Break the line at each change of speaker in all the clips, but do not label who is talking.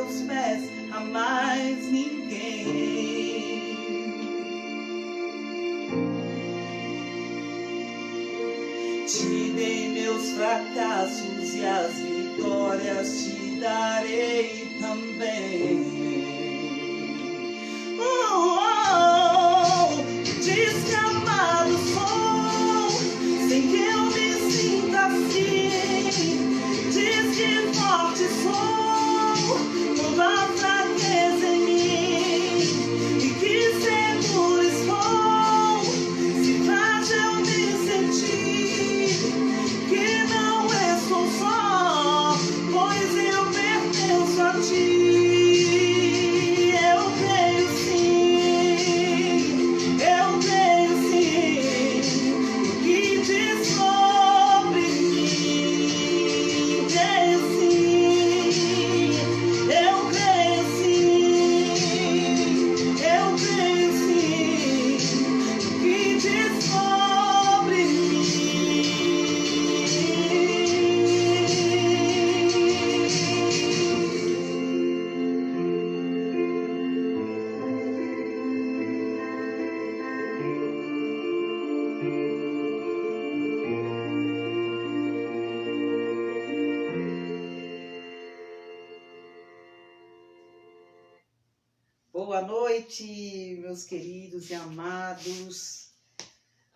teus pés a mais ninguém. Te dei meus fracassos e as vitórias te darei também. Diz que amado sou, sem que eu me sinta assim. Diz que forte sou, toda fraqueza em mim. E que seguro estou, se frágil me sentir. Que não estou só, pois eu pertenço a ti. Boa noite, meus queridos e amados.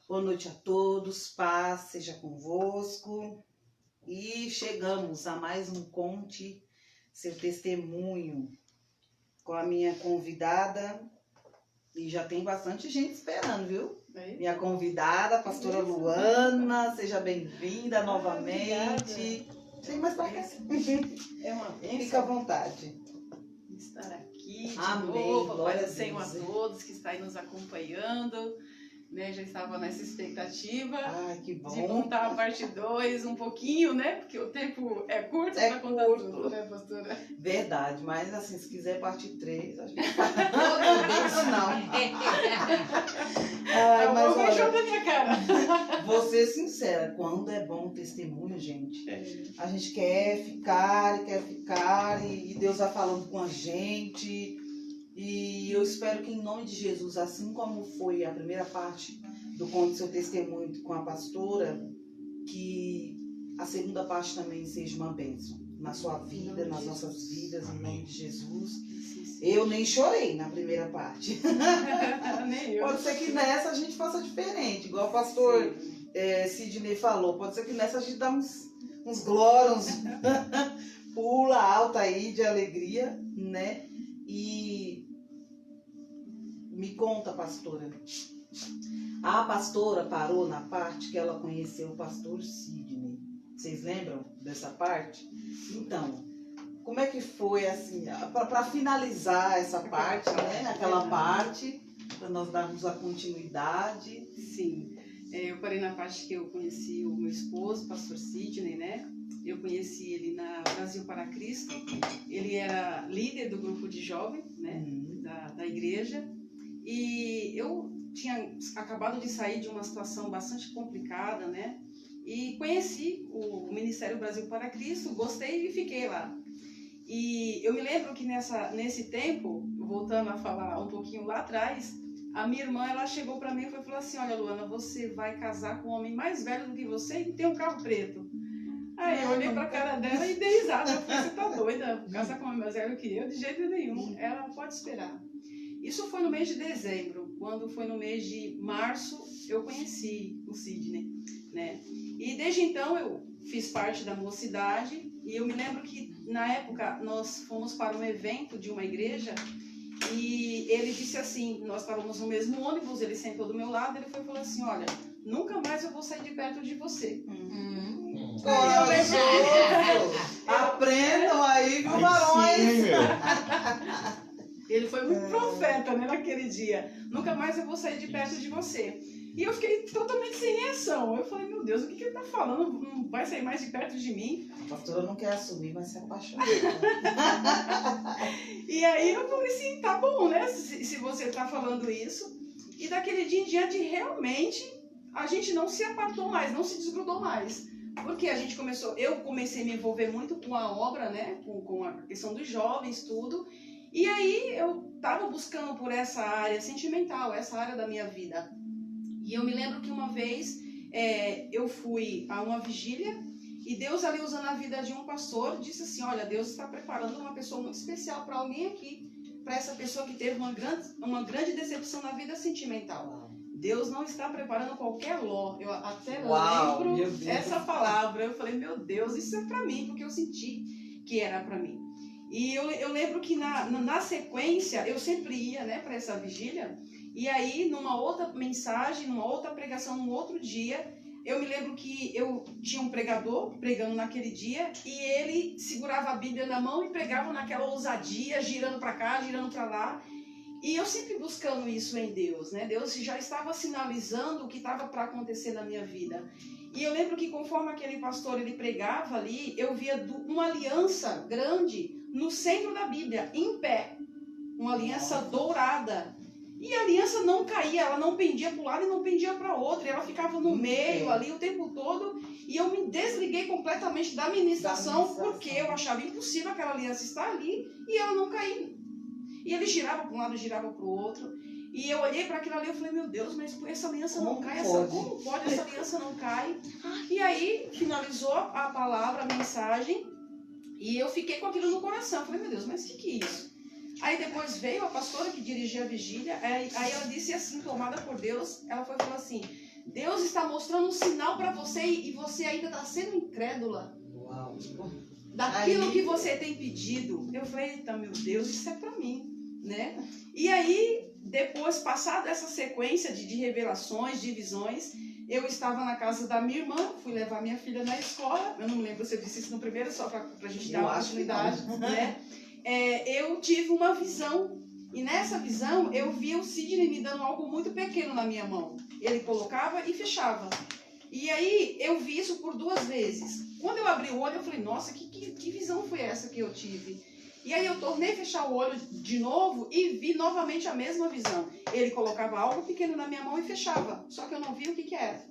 Boa noite a todos, paz seja convosco. E chegamos a mais um Conte Seu Testemunho com a minha convidada. E já tem bastante gente esperando, viu? Minha convidada, a pastora Luana, seja bem-vinda novamente. Chega mais pra cá.
É uma bênção.
Fica à vontade.
Estar aqui de
Amém.
novo,
Glória
paz
a
do Senhor a
Deus.
todos que estão aí nos acompanhando, né? Já estava nessa expectativa
Ai, que
de
bom.
contar a parte 2 um pouquinho, né? Porque o tempo é curto
É
para contar
curto.
tudo, né, pastora?
Verdade, mas assim, se quiser parte 3, a gente faz. Não tem isso não. Ai,
Eu
mas
vou ver
olha,
da minha cara.
vou ser sincera, quando é bom o testemunho, gente, a gente quer ficar e Deus vai falando com a gente. E eu espero que em nome de Jesus, assim como foi a primeira parte do Conte Seu Testemunho com a pastora, que a segunda parte também seja uma bênção na sua vida, nas nossas vidas, em nome de Jesus. Eu nem chorei na primeira parte.
Nem eu.
Pode ser que nessa a gente faça diferente, igual o pastor Sidney falou. Pode ser que nessa a gente dá uns glórias, pula alta aí de alegria, né? E me conta, pastora. A pastora parou na parte que ela conheceu o pastor Sidney. Vocês lembram dessa parte? Então, como é que foi assim, para finalizar essa parte, né? Aquela parte, para nós darmos a continuidade.
Sim, eu parei na parte que eu conheci o meu esposo, o pastor Sidney, né? Eu conheci ele na Brasil para Cristo. Ele era líder do grupo de jovens, né? Da igreja. E eu tinha acabado de sair de uma situação bastante complicada, né? E conheci o Ministério Brasil para Cristo, gostei e fiquei lá. E eu me lembro que nesse tempo, voltando a falar um pouquinho lá atrás, a minha irmã, ela chegou para mim e falou assim: olha, Luana, você vai casar com um homem mais velho do que você e tem um carro preto. Aí eu olhei pra cara dela e dei risada. Eu falei: você tá doida? Casar com um homem mais velho que eu? De jeito nenhum. Ela pode esperar. Isso foi no mês de dezembro. Quando foi no mês de março, eu conheci o Sidney, né? E desde então eu fiz parte da mocidade. E eu me lembro que na época nós fomos para um evento de uma igreja. E ele disse assim, nós estávamos no mesmo ônibus, ele sentou do meu lado, ele foi e falou assim: olha, nunca mais eu vou sair de perto de você.
Aprendam aí, viu, varões?
Ele foi muito profeta, né, naquele dia. Nunca mais eu vou sair de perto de você. E eu fiquei totalmente sem reação. Eu falei: meu Deus, o que ele está falando? Não vai sair mais de perto de mim?
A pastora não quer assumir, mas se apaixonou.
E aí eu falei assim: tá bom, né? Se você está falando isso. E daquele dia em diante, realmente, a gente não se apartou mais, não se desgrudou mais. Porque eu comecei a me envolver muito com a obra, né? Com a questão dos jovens, tudo. E aí eu estava buscando por essa área sentimental, essa área da minha vida. E eu me lembro que uma vez eu fui a uma vigília e Deus ali usando a vida de um pastor disse assim, olha, Deus está preparando uma pessoa muito especial para alguém aqui, para essa pessoa que teve uma grande decepção na vida sentimental. Deus não está preparando qualquer Ló. Eu até lembro essa palavra. Eu falei, meu Deus, isso é para mim, porque eu senti que era para mim. E eu lembro que na sequência, eu sempre ia, né, para essa vigília. E aí, numa outra mensagem, numa outra pregação, num outro dia, eu me lembro que eu tinha um pregador pregando naquele dia e ele segurava a Bíblia na mão e pregava naquela ousadia, girando para cá, girando para lá. E eu sempre buscando isso em Deus, né? Deus já estava sinalizando o que estava para acontecer na minha vida. E eu lembro que conforme aquele pastor ele pregava ali, eu via uma aliança grande no centro da Bíblia, em pé. Uma aliança dourada. E a aliança não caía, ela não pendia para um lado e não pendia para o outro. Ela ficava no meio ali o tempo todo. E eu me desliguei completamente da ministração, porque eu achava impossível aquela aliança estar ali e ela não cair. E ele girava para um lado, girava para o outro. E eu olhei para aquilo ali e falei, meu Deus, mas essa aliança não cai? Como pode essa aliança não cai? E aí finalizou a palavra, a mensagem. E eu fiquei com aquilo no coração. Eu falei, meu Deus, mas o que é isso? Aí depois veio a pastora que dirigia a vigília, aí ela disse assim, tomada por Deus, ela foi falar assim, Deus está mostrando um sinal para você e você ainda está sendo incrédula.
Uau.
Daquilo que você tem pedido. Eu falei, eita, meu Deus, isso é para mim, né? E aí, depois, passada essa sequência de revelações, de visões, eu estava na casa da minha irmã, fui levar minha filha na escola, eu não me lembro se eu disse isso no primeiro, só para a gente dar uma continuidade, né? Eu tive uma visão, e nessa visão eu via o Sidney me dando algo muito pequeno na minha mão. Ele colocava e fechava. E aí eu vi isso por 2 vezes. Quando eu abri o olho, eu falei, nossa, que visão foi essa que eu tive? E aí eu tornei a fechar o olho de novo e vi novamente a mesma visão. Ele colocava algo pequeno na minha mão e fechava, só que eu não vi o que era.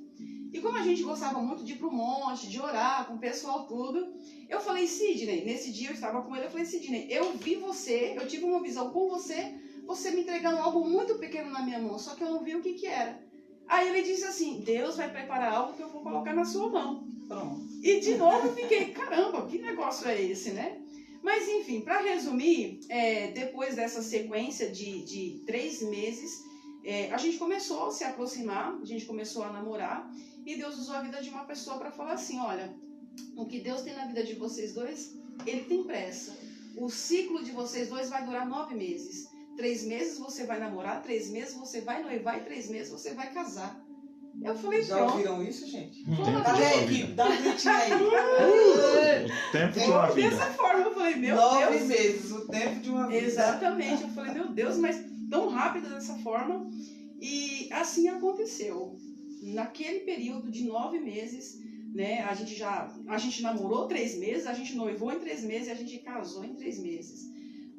E como a gente gostava muito de ir pro monte, de orar com o pessoal tudo, eu falei, Sidney, nesse dia eu estava com ele, eu falei, Sidney, eu vi você, eu tive uma visão com você, você me entregando algo muito pequeno na minha mão, só que eu não vi o que era. Aí ele disse assim, Deus vai preparar algo que eu vou colocar na sua mão.
Pronto.
E de novo eu fiquei, caramba, que negócio é esse, né? Mas enfim, para resumir, depois dessa sequência de 3 meses, a gente começou a se aproximar, a gente começou a namorar, e Deus usou a vida de uma pessoa para falar assim, olha, o que Deus tem na vida de vocês dois, Ele tem pressa. O ciclo de vocês dois vai durar 9 meses. 3 meses você vai namorar, 3 meses você vai noivar e 3 meses você vai casar. Eu falei,
já
pronto.
ouviram isso, gente?
Cadê
a equipe? Dá um gritinho aí.
O tempo de uma vida.
Dessa forma, eu falei, meu
9
Deus.
meses, o tempo de uma vida.
Exatamente. Eu falei, meu Deus, mas tão rápido dessa forma. E assim aconteceu. Naquele período de 9 meses, né, a gente namorou 3 meses, a gente noivou em 3 meses e a gente casou em 3 meses.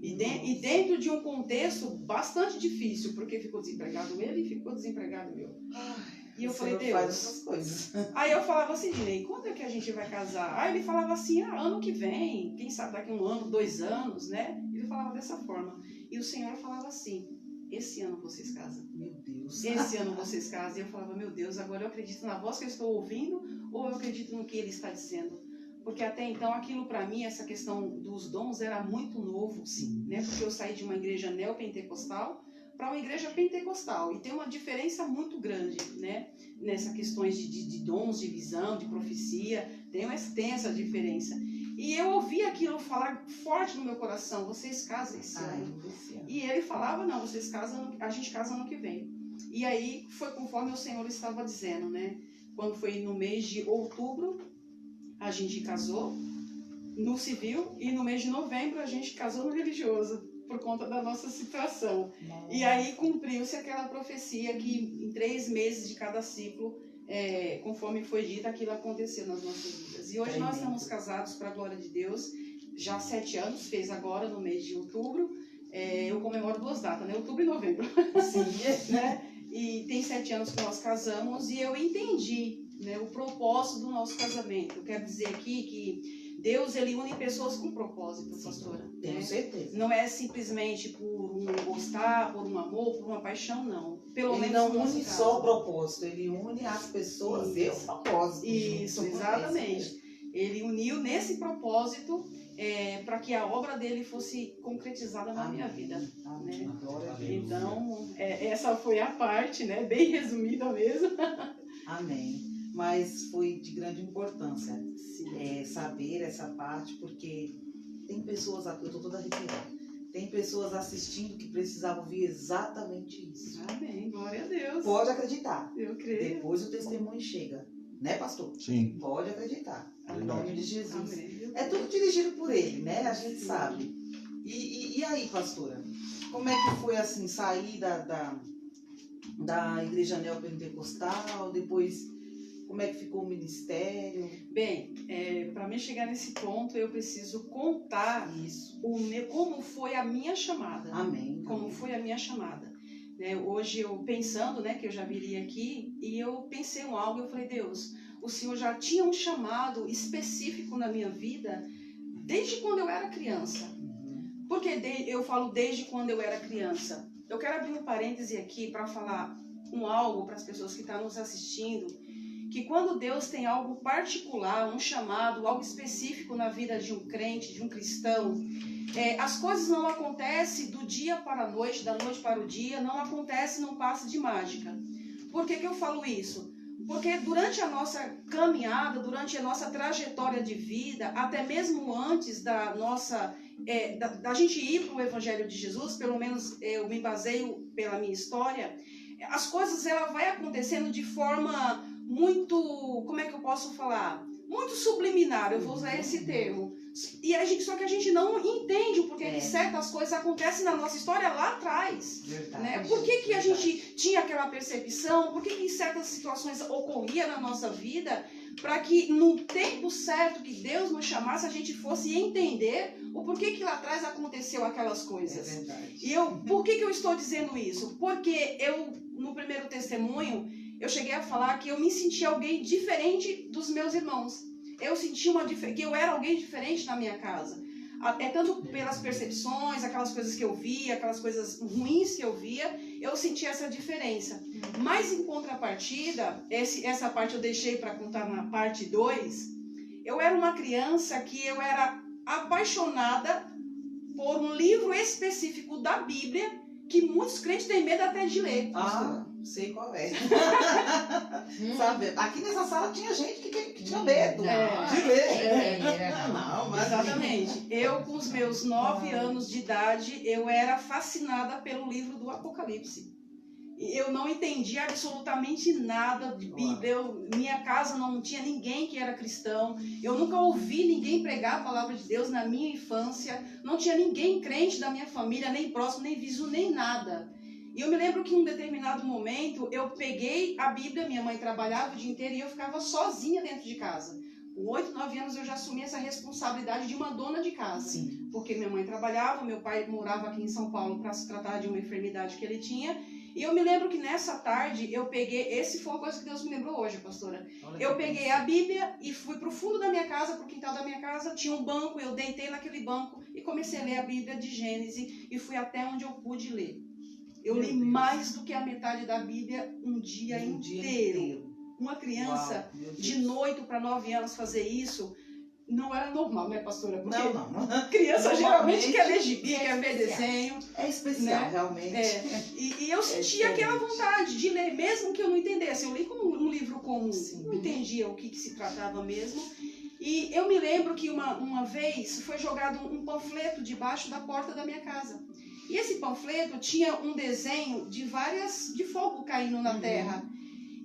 E dentro de um contexto bastante difícil, porque ficou desempregado ele e ficou desempregado eu. E eu falei, Deus.
Faz essas coisas.
Aí eu falava assim, Dinei, quando é que a gente vai casar? Aí ele falava assim, ano que vem, quem sabe daqui 1 ano, 2 anos, né? Ele falava dessa forma. E o Senhor falava assim, esse ano vocês casam.
Meu Deus.
Esse ano vocês casam. E eu falava, meu Deus, agora eu acredito na voz que eu estou ouvindo ou eu acredito no que ele está dizendo? Porque até então aquilo para mim, essa questão dos dons era muito novo, sim, né? Porque eu saí de uma igreja neopentecostal para uma igreja pentecostal. E tem uma diferença muito grande, né? Nessas questões de dons, de visão, de profecia. Tem essa diferença. E eu ouvi aquilo falar forte no meu coração, vocês casam esse ano. E ele falava, não, vocês casam, a gente casa ano que vem. E aí foi conforme o Senhor estava dizendo, né? Quando foi no mês de outubro, a gente casou no civil e no mês de novembro a gente casou no religioso, por conta da nossa situação. Nossa. E aí cumpriu-se aquela profecia que em 3 meses de cada ciclo, conforme foi dito, aquilo aconteceu nas nossas vidas. E hoje nós estamos casados para a glória de Deus, já 7 anos, fez agora no mês de outubro. Eu comemoro 2 datas, né? Outubro e novembro.
Sim.
Né? E tem 7 anos que nós casamos e eu entendi né, o propósito do nosso casamento. Eu quero dizer aqui que Deus, ele une pessoas com propósito, pastora.
Tenho
Né?
certeza.
Não é simplesmente por um gostar, por um amor, por uma paixão, não. Pelo
Ele
menos
não
no nosso
une
caso.
só o propósito, ele une as pessoas e o
Isso.
propósito.
Isso,
junto.
exatamente. Ele uniu nesse propósito para que a obra dele fosse concretizada na minha vida.
Amém.
Né?
Glória a Deus.
Então, essa foi a parte, né? Bem resumida mesmo.
Amém. Mas foi de grande importância
Sim.
saber essa parte, porque tem pessoas aqui, eu estou toda arrepiada, tem pessoas assistindo que precisavam ouvir exatamente isso.
Amém. Glória a Deus.
Pode acreditar.
Eu creio.
Depois o testemunho chega. Né, pastor?
Sim.
Pode acreditar. Em
Verdade.
nome de Jesus.
Amém.
É tudo dirigido por ele, né? A gente
Sim.
sabe. E aí, pastora? Como é que foi assim, sair da igreja neopentecostal? Depois, como é que ficou o ministério?
Bem, para mim chegar nesse ponto, eu preciso contar
Isso.
como foi a minha chamada.
Amém.
Como foi a minha chamada. Né, hoje eu pensando, né, que eu já viria aqui, e eu pensei em algo, eu falei, Deus, o Senhor já tinha um chamado específico na minha vida desde quando eu era criança.
Uhum.
Por que eu falo desde quando eu era criança? Eu quero abrir um parêntese aqui para falar algo para as pessoas que estão nos assistindo, que quando Deus tem algo particular, um chamado, algo específico na vida de um crente, de um cristão, as coisas não acontecem do dia para a noite, da noite para o dia, não acontece num passe de mágica. Por que eu falo isso? Porque durante a nossa caminhada, durante a nossa trajetória de vida, até mesmo antes da nossa da gente ir para o Evangelho de Jesus, pelo menos eu me baseio pela minha história, as coisas ela vai acontecendo de forma muito, como é que eu posso falar? Muito subliminar, eu vou usar esse termo. Só que a gente não entende o porquê que certas coisas acontecem na nossa história lá atrás.
Verdade.
Né? Por que a gente tinha aquela percepção? Por que certas situações ocorriam na nossa vida? Para que no tempo certo que Deus nos chamasse, a gente fosse entender o porquê que lá atrás aconteceu aquelas coisas.
É verdade.
E por que eu estou dizendo isso? Porque no primeiro testemunho, eu cheguei a falar que eu me sentia alguém diferente dos meus irmãos. Eu senti que eu era alguém diferente na minha casa. Tanto pelas percepções, aquelas coisas que eu via, aquelas coisas ruins que eu via, eu senti essa diferença. Mas em contrapartida, essa parte eu deixei para contar na parte 2, eu era uma criança que eu era apaixonada por um livro específico da Bíblia que muitos crentes têm medo até de ler.
Ah, sei qual é. Sabe, aqui nessa sala tinha gente que tinha medo de ler. Não, mas
exatamente. Eu, com os meus 9 anos de idade, eu era fascinada pelo livro do Apocalipse. Eu não entendia absolutamente nada de Bíblia. Minha casa não tinha ninguém que era cristão. Eu nunca ouvi ninguém pregar a palavra de Deus na minha infância. Não tinha ninguém crente da minha família, nem próximo, nem vizinho, nem nada. E eu me lembro que em um determinado momento eu peguei a Bíblia, minha mãe trabalhava o dia inteiro e eu ficava sozinha dentro de casa. Com 8, 9 anos eu já assumi essa responsabilidade de uma dona de casa.
Sim.
Porque minha mãe trabalhava, meu pai morava aqui em São Paulo para se tratar de uma enfermidade que ele tinha. E eu me lembro que nessa tarde eu peguei, esse foi uma coisa que Deus me lembrou hoje, pastora. Eu peguei a Bíblia e fui pro fundo da minha casa, pro quintal da minha casa, tinha um banco, eu deitei naquele banco e comecei a ler a Bíblia de Gênesis e fui até onde eu pude ler. Eu li mais do que a metade da Bíblia um dia inteiro. Uma criança de 8 para 9 anos fazer isso não era normal, né, pastora? Porque
não.
criança geralmente quer ler gibi, quer ver desenho.
É especial,
né?
realmente.
E eu sentia aquela vontade de ler, mesmo que eu não entendesse. Eu li como um livro comum, não entendia o que se tratava mesmo. E eu me lembro que uma vez foi jogado um panfleto debaixo da porta da minha casa. E esse panfleto tinha um desenho de fogo caindo na terra.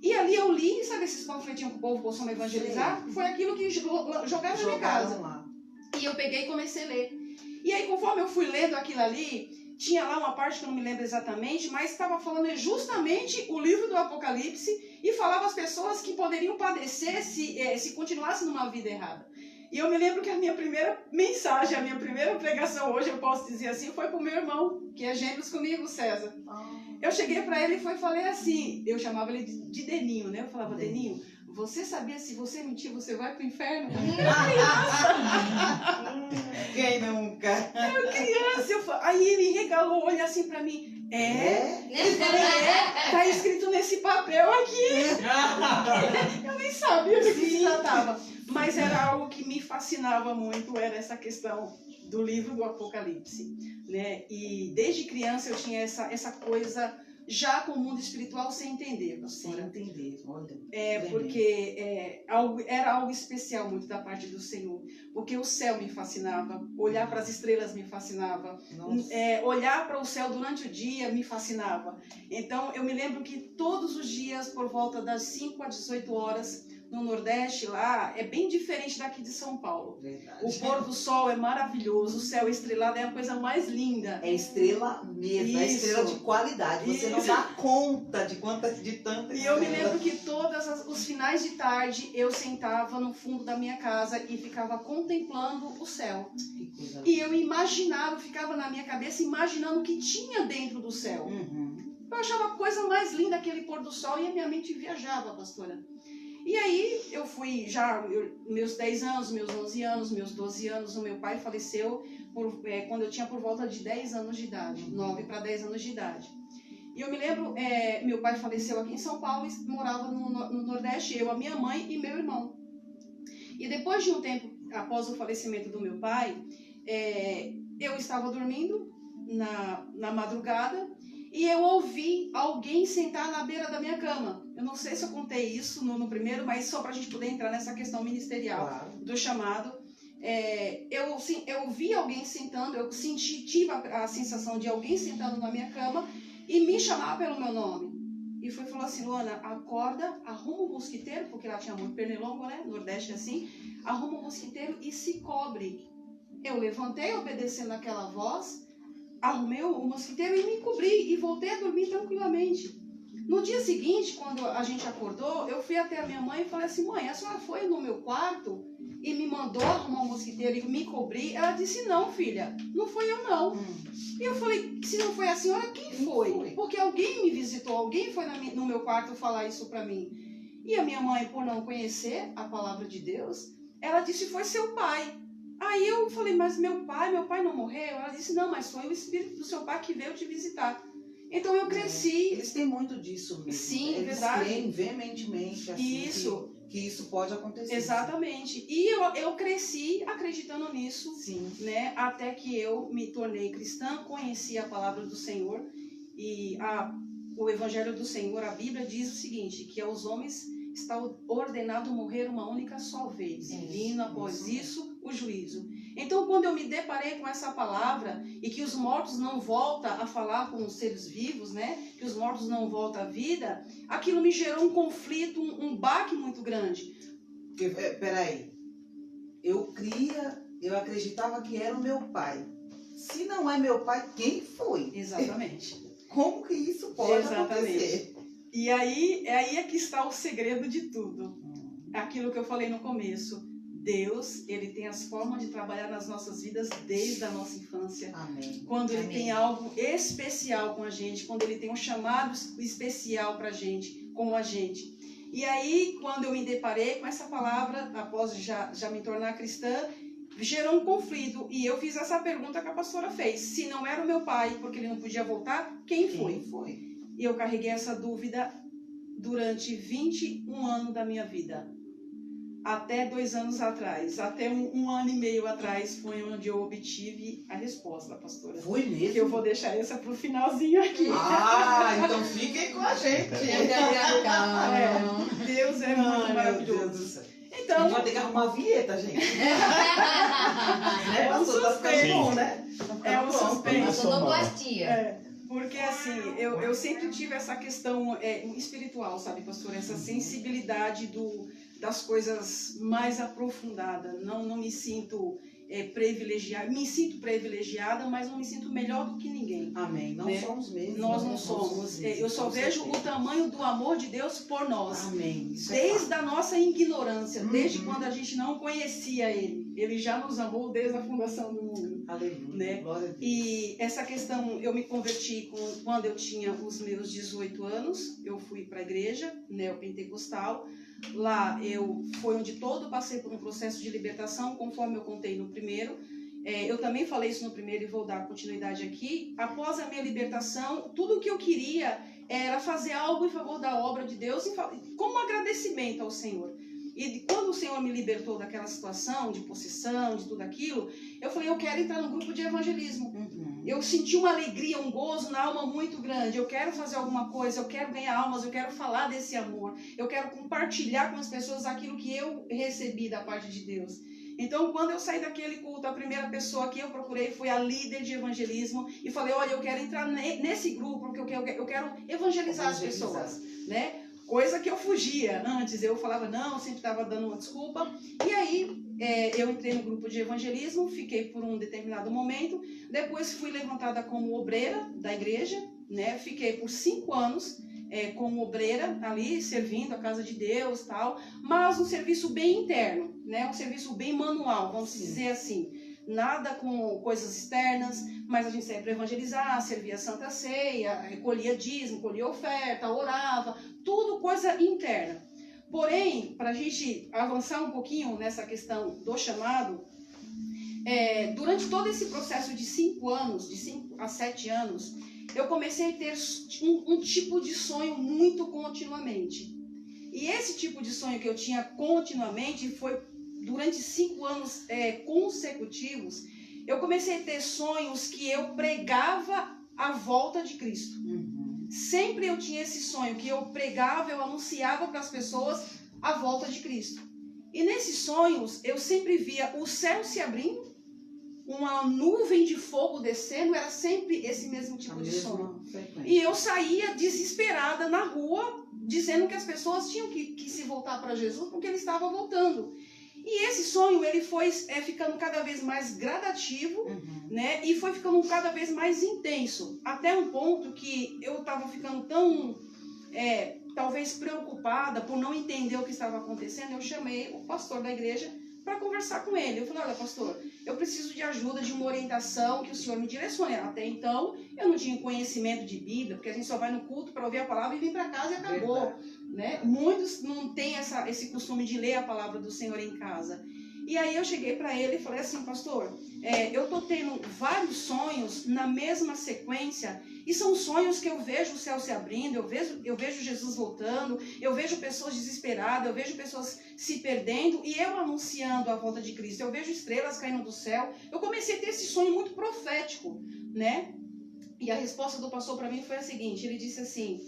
E ali eu li, sabe esses panfletinhos que o povo costuma evangelizar? Foi aquilo que jogaram na minha casa.
Lá.
E eu peguei e comecei a ler. E aí, conforme eu fui lendo aquilo ali, tinha lá uma parte que eu não me lembro exatamente, mas estava falando justamente o livro do Apocalipse e falava as pessoas que poderiam padecer se continuassem numa vida errada. E eu me lembro que a minha primeira mensagem, a minha primeira pregação hoje, eu posso dizer assim, foi pro meu irmão, que é gêmeos comigo, César. Eu cheguei para ele e falei assim, eu chamava ele de Deninho, né? Eu falava, Deninho, você sabia, se você mentir, você vai pro inferno?
Quem nunca?
Aí ele regalou, olha assim pra mim. Eu falei, tá escrito nesse papel aqui. Eu nem sabia do que se tratava. Mas era algo que me fascinava muito, era essa questão do livro do Apocalipse, né? E desde criança eu tinha essa coisa já com o mundo espiritual sem entender, pastora.
Sem entender, olha.
Porque era algo especial muito da parte do Senhor. Porque o céu me fascinava, olhar para as estrelas me fascinava, olhar para o céu durante o dia me fascinava. Então eu me lembro que todos os dias, por volta das 5 às 18 horas, no Nordeste lá, é bem diferente daqui de São Paulo.
Verdade.
O pôr do sol é maravilhoso, o céu estrelado é a coisa mais linda.
É estrela mesmo, é estrela de qualidade. Você não dá conta de tanta
E eu me lembro que todos os finais de tarde eu sentava no fundo da minha casa e ficava contemplando o céu.
Que coisa.
E eu imaginava, ficava na minha cabeça imaginando o que tinha dentro do céu. Eu achava a coisa mais linda aquele pôr do sol e a minha mente viajava, pastora. E aí eu fui meus 10 anos, meus 11 anos, meus 12 anos, o meu pai faleceu quando eu tinha por volta de 10 anos de idade, 9 para 10 anos de idade. E eu me lembro, meu pai faleceu aqui em São Paulo e morava no Nordeste, eu, a minha mãe e meu irmão. E depois de um tempo, após o falecimento do meu pai, eu estava dormindo na madrugada e eu ouvi alguém sentar na beira da minha cama. Eu não sei se eu contei isso no primeiro, mas só para a gente poder entrar nessa questão ministerial do chamado. Eu vi alguém sentando, tive a sensação de alguém sentando na minha cama e me chamar pelo meu nome. E falou assim, Luana, acorda, arruma um mosquiteiro, porque lá tinha muito pernilongo, né? Nordeste é assim. Arruma um mosquiteiro e se cobre. Eu levantei, obedecendo aquela voz, arrumei o mosquiteiro e me cobri e voltei a dormir tranquilamente. No dia seguinte, quando a gente acordou, eu fui até a minha mãe e falei assim, mãe, a senhora foi no meu quarto e me mandou arrumar um mosquiteiro e me cobrir? Ela disse, não, filha, não foi eu não. E eu falei, se não foi a senhora, quem foi? Porque alguém me visitou, alguém foi no meu quarto falar isso pra mim. E a minha mãe, por não conhecer a palavra de Deus, ela disse, foi seu pai. Aí eu falei, mas meu pai não morreu? Ela disse, não, mas foi o espírito do seu pai que veio te visitar. Então eu cresci.
Eles têm muito disso mesmo.
Sim,
eles
verdade.
creem veementemente assim, que isso pode acontecer.
Exatamente. E eu cresci acreditando nisso.
Sim.
Né? Até que eu me tornei cristã, conheci a palavra do Senhor. E o Evangelho do Senhor, a Bíblia diz o seguinte, que aos homens está ordenado morrer uma única só vez, vindo após isso o juízo. Então, quando eu me deparei com essa palavra e que os mortos não voltam a falar com os seres vivos, né? Que os mortos não voltam à vida, aquilo me gerou um conflito, um baque muito grande.
Peraí, eu acreditava que era o meu pai. Se não é meu pai, quem foi?
Exatamente.
Como que isso pode acontecer?
E aí é que está o segredo de tudo. Aquilo que eu falei no começo. Deus, ele tem as formas de trabalhar nas nossas vidas desde a nossa infância.
Amém.
Quando ele tem algo especial com a gente, quando ele tem um chamado especial pra gente, com a gente. E aí, quando eu me deparei com essa palavra, após já me tornar cristã, gerou um conflito. E eu fiz essa pergunta que a pastora fez. Se não era o meu pai, porque ele não podia voltar, quem foi? E eu carreguei essa dúvida durante 21 anos da minha vida. Até 2 anos atrás, até um ano e meio atrás, foi onde eu obtive a resposta, pastora.
Foi mesmo?
Que eu vou deixar essa pro finalzinho aqui.
Então fiquem com a gente.
Deus é muito maravilhoso.
Deus do céu.
Então,
a gente vai ter que arrumar uma vinheta, gente.
É um suspense,
né?
É um suspense.
Sonoplastia.
Porque assim, eu sempre tive essa questão espiritual, sabe, pastor? Essa sensibilidade das coisas mais aprofundadas. Não me sinto privilegiada. Me sinto privilegiada, mas não me sinto melhor do que ninguém.
Amém. Não somos mesmo.
Nós não somos. Eu só vejo o tamanho do amor de Deus por nós.
Amém.
Desde a nossa ignorância, desde quando a gente não conhecia Ele. Ele já nos amou desde a fundação do mundo.
Aleluia.
Né?
Glória a Deus.
E essa questão, eu me converti quando eu tinha os meus 18 anos. Eu fui para a igreja neopentecostal. Lá foi onde todo passei por um processo de libertação, conforme eu contei no primeiro. Eu também falei isso no primeiro e vou dar continuidade aqui. Após a minha libertação, tudo o que eu queria era fazer algo em favor da obra de Deus, como um agradecimento ao Senhor. E quando o Senhor me libertou daquela situação de possessão, de tudo aquilo, eu falei, eu quero entrar no grupo de evangelismo. Eu senti uma alegria, um gozo na alma muito grande. Eu quero fazer alguma coisa, eu quero ganhar almas, eu quero falar desse amor. Eu quero compartilhar com as pessoas aquilo que eu recebi da parte de Deus. Então, quando eu saí daquele culto, a primeira pessoa que eu procurei foi a líder de evangelismo e falei, olha, eu quero entrar nesse grupo porque eu quero evangelizar as pessoas, né? Coisa que eu fugia antes, eu falava não, sempre estava dando uma desculpa. E aí, eu entrei no grupo de evangelismo, fiquei por um determinado momento, depois fui levantada como obreira da igreja, né? Fiquei por 5 anos como obreira ali, servindo a casa de Deus, tal, mas um serviço bem interno, né? Um serviço bem manual, vamos dizer assim. Nada com coisas externas, mas a gente sempre evangelizava, servia a Santa Ceia, recolhia dízimo, recolhia oferta, orava, tudo coisa interna. Porém, para a gente avançar um pouquinho nessa questão do chamado, durante todo esse processo de 5 anos, de 5 a 7 anos, eu comecei a ter um tipo de sonho muito continuamente. E esse tipo de sonho que eu tinha continuamente foi durante 5 anos consecutivos. Eu comecei a ter sonhos que eu pregava a volta de Cristo. Sempre eu tinha esse sonho que eu pregava, eu anunciava para as pessoas a volta de Cristo. E nesses sonhos eu sempre via o céu se abrindo, uma nuvem de fogo descendo, era sempre esse mesmo tipo de sonho. E eu saía desesperada na rua, dizendo que as pessoas tinham que se voltar para Jesus, porque ele estava voltando. E esse sonho, ele foi ficando cada vez mais gradativo, né? E foi ficando cada vez mais intenso. Até um ponto que eu estava ficando tão, talvez preocupada por não entender o que estava acontecendo, eu chamei o pastor da igreja para conversar com ele. Eu falei, olha, pastor, eu preciso de ajuda, de uma orientação, que o senhor me direcione. Até então, eu não tinha conhecimento de Bíblia, porque a gente só vai no culto para ouvir a palavra e vir para casa e acabou. Né? Muitos não têm esse costume de ler a palavra do Senhor em casa. E aí eu cheguei para ele e falei assim, pastor, eu estou tendo vários sonhos na mesma sequência, e são sonhos que eu vejo o céu se abrindo, eu vejo Jesus voltando, eu vejo pessoas desesperadas, eu vejo pessoas se perdendo, e eu anunciando a volta de Cristo, eu vejo estrelas caindo do céu. Eu comecei a ter esse sonho muito profético, né? E a resposta do pastor para mim foi a seguinte, ele disse assim,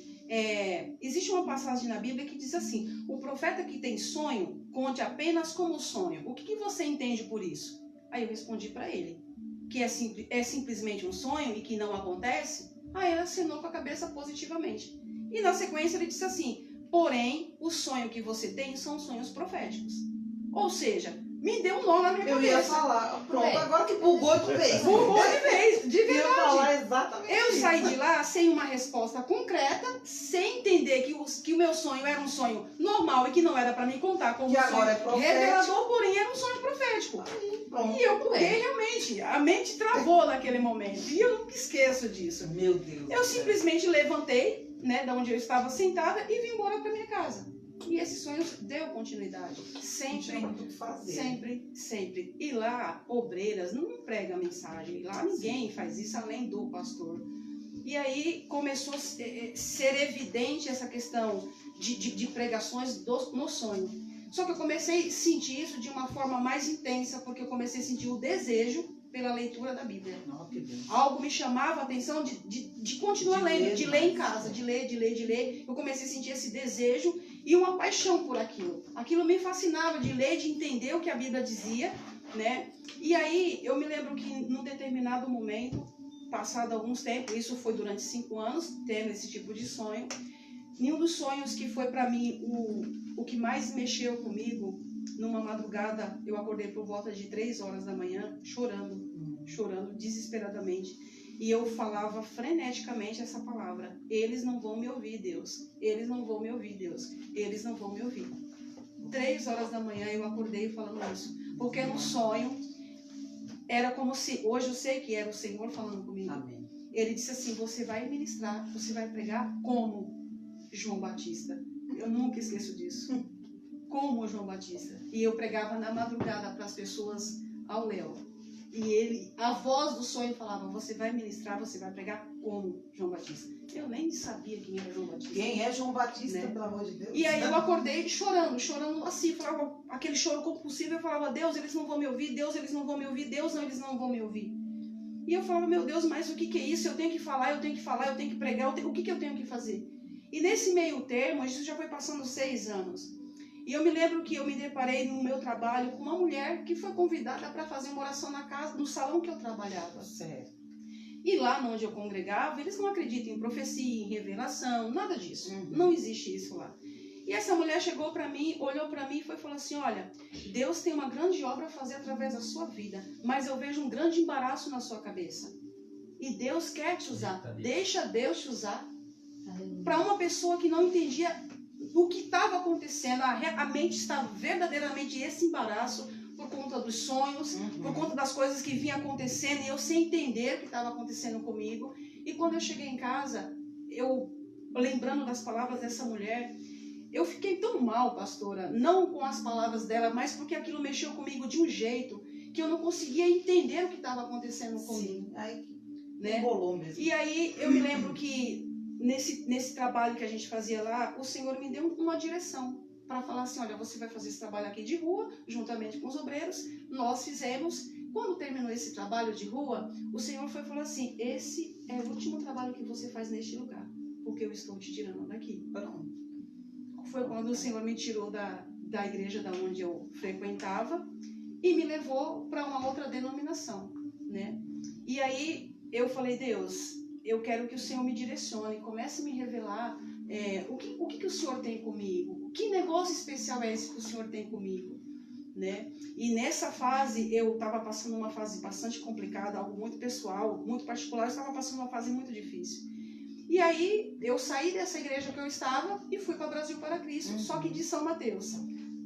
existe uma passagem na Bíblia que diz assim, o profeta que tem sonho, conte apenas como sonho. O que você entende por isso? Aí eu respondi para ele, que é simplesmente um sonho e que não acontece. Aí ele acenou com a cabeça positivamente. E na sequência ele disse assim, porém, o sonho que você tem são sonhos proféticos. Ou seja, me deu um nó na minha cabeça.
Eu ia falar, pronto, agora que bugou de vez.
Bugou de vez, de verdade.
Eu ia falar exatamente
Eu
isso.
saí de lá sem uma resposta concreta, sem entender que o meu sonho era um sonho normal e que não era para me contar como
Que
um
agora
sonho
é profético.
revelador, porém era um sonho profético.
Aí, pronto.
E eu buguei realmente, a mente travou naquele momento. E eu nunca esqueço disso.
Meu Deus.
Eu simplesmente levantei, né, da onde eu estava sentada e vim embora para minha casa. E esse sonho deu continuidade. Sempre,
Não tinha muito o que fazer.
sempre, sempre. E lá, obreiras não pregam mensagem. Lá ninguém faz isso além do pastor. E aí começou a ser evidente essa questão de pregações no sonho. Só que eu comecei a sentir isso de uma forma mais intensa, porque eu comecei a sentir o desejo pela leitura da Bíblia.
Não, que Deus.
Algo me chamava a atenção de continuar lendo, de ler em casa, de ler. Eu comecei a sentir esse desejo e uma paixão por aquilo. Aquilo me fascinava de ler, de entender o que a Bíblia dizia, né? E aí eu me lembro que num determinado momento, passado alguns tempos, isso foi durante 5 anos, tendo esse tipo de sonho, e um dos sonhos que foi para mim o que mais mexeu comigo, numa madrugada, eu acordei por volta de 3 horas da manhã, chorando desesperadamente. E eu falava freneticamente essa palavra, eles não vão me ouvir, Deus. Eles não vão me ouvir, Deus. Eles não vão me ouvir. 3 horas da manhã eu acordei falando isso. Porque no sonho, era como se, hoje eu sei que era o Senhor falando comigo.
Amém.
Ele disse assim, você vai ministrar, você vai pregar como João Batista. Eu nunca esqueço disso. como João Batista. E eu pregava na madrugada para as pessoas ao léu. E a voz do sonho falava, você vai ministrar, você vai pregar como João Batista. Eu nem sabia quem era João Batista.
Quem é João Batista,
Né?
pelo amor de Deus?
E aí eu acordei chorando assim, falava aquele choro compulsivo, eu falava, Deus, eles não vão me ouvir, Deus, eles não vão me ouvir, Deus, não, eles não vão me ouvir. E eu falava, meu Deus, mas o que é isso? Eu tenho que falar, eu tenho que pregar, o que eu tenho que fazer? E nesse meio termo, isso já foi passando 6 anos. E eu me lembro que eu me deparei no meu trabalho com uma mulher que foi convidada para fazer uma oração na casa, no salão que eu trabalhava.
Certo.
E lá onde eu congregava, eles não acreditam em profecia, em revelação, nada disso.
Uhum.
Não existe isso lá. E essa mulher chegou para mim, olhou para mim e falou assim, olha, Deus tem uma grande obra a fazer através da sua vida, mas eu vejo um grande embaraço na sua cabeça. E Deus quer te usar. Deixa Deus te usar. Para uma pessoa que não entendia o que estava acontecendo, a mente estava verdadeiramente esse embaraço por conta dos sonhos, por conta das coisas que vinham acontecendo e eu sem entender o que estava acontecendo comigo. E quando eu cheguei em casa, eu lembrando das palavras dessa mulher, eu fiquei tão mal, pastora, não com as palavras dela, mas porque aquilo mexeu comigo de um jeito que eu não conseguia entender o que estava acontecendo comigo.
Sim, aí
né?
Embolou mesmo.
E aí eu me lembro que nesse trabalho que a gente fazia lá, o Senhor me deu uma direção para falar assim, olha, você vai fazer esse trabalho aqui de rua, juntamente com os obreiros. Nós fizemos. Quando terminou esse trabalho de rua, o Senhor foi e falou assim, esse é o último trabalho que você faz neste lugar, porque eu estou te tirando daqui.
Pronto.
Foi quando o Senhor me tirou da igreja da onde eu frequentava e me levou para uma outra denominação, né? E aí eu falei, Deus, eu quero que o Senhor me direcione, comece a me revelar o que o Senhor tem comigo, que negócio especial é esse que o Senhor tem comigo, né? E nessa fase, eu estava passando uma fase bastante complicada, algo muito pessoal, muito particular, eu estava passando uma fase muito difícil. E aí, eu saí dessa igreja que eu estava e fui para Brasil para Cristo, só que de São Mateus.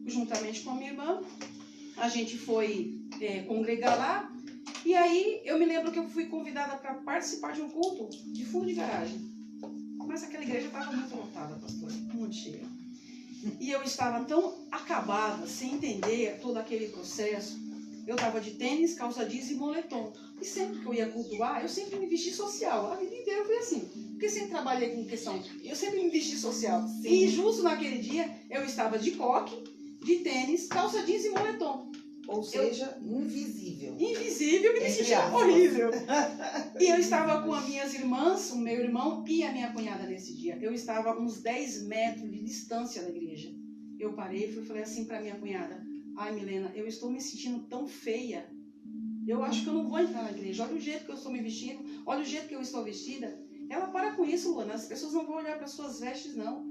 Juntamente com a minha irmã, a gente foi congregar lá. E aí, eu me lembro que eu fui convidada para participar de um culto de fundo de garagem. Mas aquela igreja estava muito lotada, pastor, muito cheia. E eu estava tão acabada, sem entender todo aquele processo. Eu estava de tênis, calça jeans e moletom. E sempre que eu ia cultuar, eu sempre me vesti social. A vida inteira foi assim. Porque sempre trabalhei com questão. Eu sempre me vesti social.
Sim.
E justo naquele dia, eu estava de coque, de tênis, calça jeans e moletom.
Ou seja, invisível.
Invisível, me sentia horrível. E eu estava com as minhas irmãs, o meu irmão e a minha cunhada nesse dia. Eu estava a uns 10 metros de distância da igreja. Eu parei e falei assim para minha cunhada, ai Milena, eu estou me sentindo tão feia. Eu acho que eu não vou entrar na igreja. Olha o jeito que eu estou me vestindo, olha o jeito que eu estou vestida. Ela, para com isso, Luana, as pessoas não vão olhar para suas vestes, não.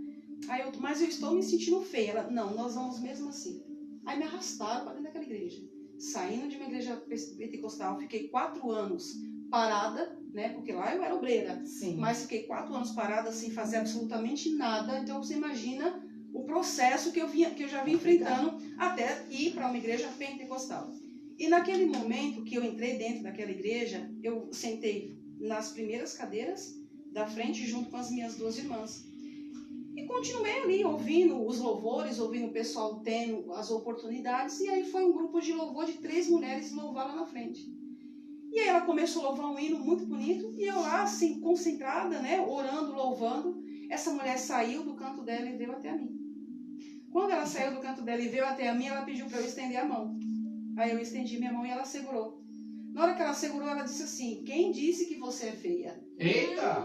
Aí mas eu estou me sentindo feia. Ela, não, nós vamos mesmo assim. Aí me arrastaram para dentro daquela igreja. Saindo de uma igreja pentecostal, fiquei 4 anos parada, né? Porque lá eu era obreira.
Sim.
Mas fiquei 4 anos parada sem fazer absolutamente nada. Então você imagina o processo que eu já vim enfrentando até ir para uma igreja pentecostal. E naquele momento que eu entrei dentro daquela igreja, eu sentei nas primeiras cadeiras da frente junto com as minhas 2 irmãs. E continuei ali ouvindo os louvores, ouvindo o pessoal tendo as oportunidades. E aí foi um grupo de louvor de 3 mulheres louvar lá na frente. E aí ela começou a louvar um hino muito bonito. E eu lá, assim, concentrada, né, orando, louvando. Essa mulher saiu do canto dela e veio até a mim. Quando ela saiu do canto dela e veio até a mim, ela pediu para eu estender a mão. Aí eu estendi minha mão e ela segurou. Na hora que ela segurou, ela disse assim, quem disse que você é feia?
Eita!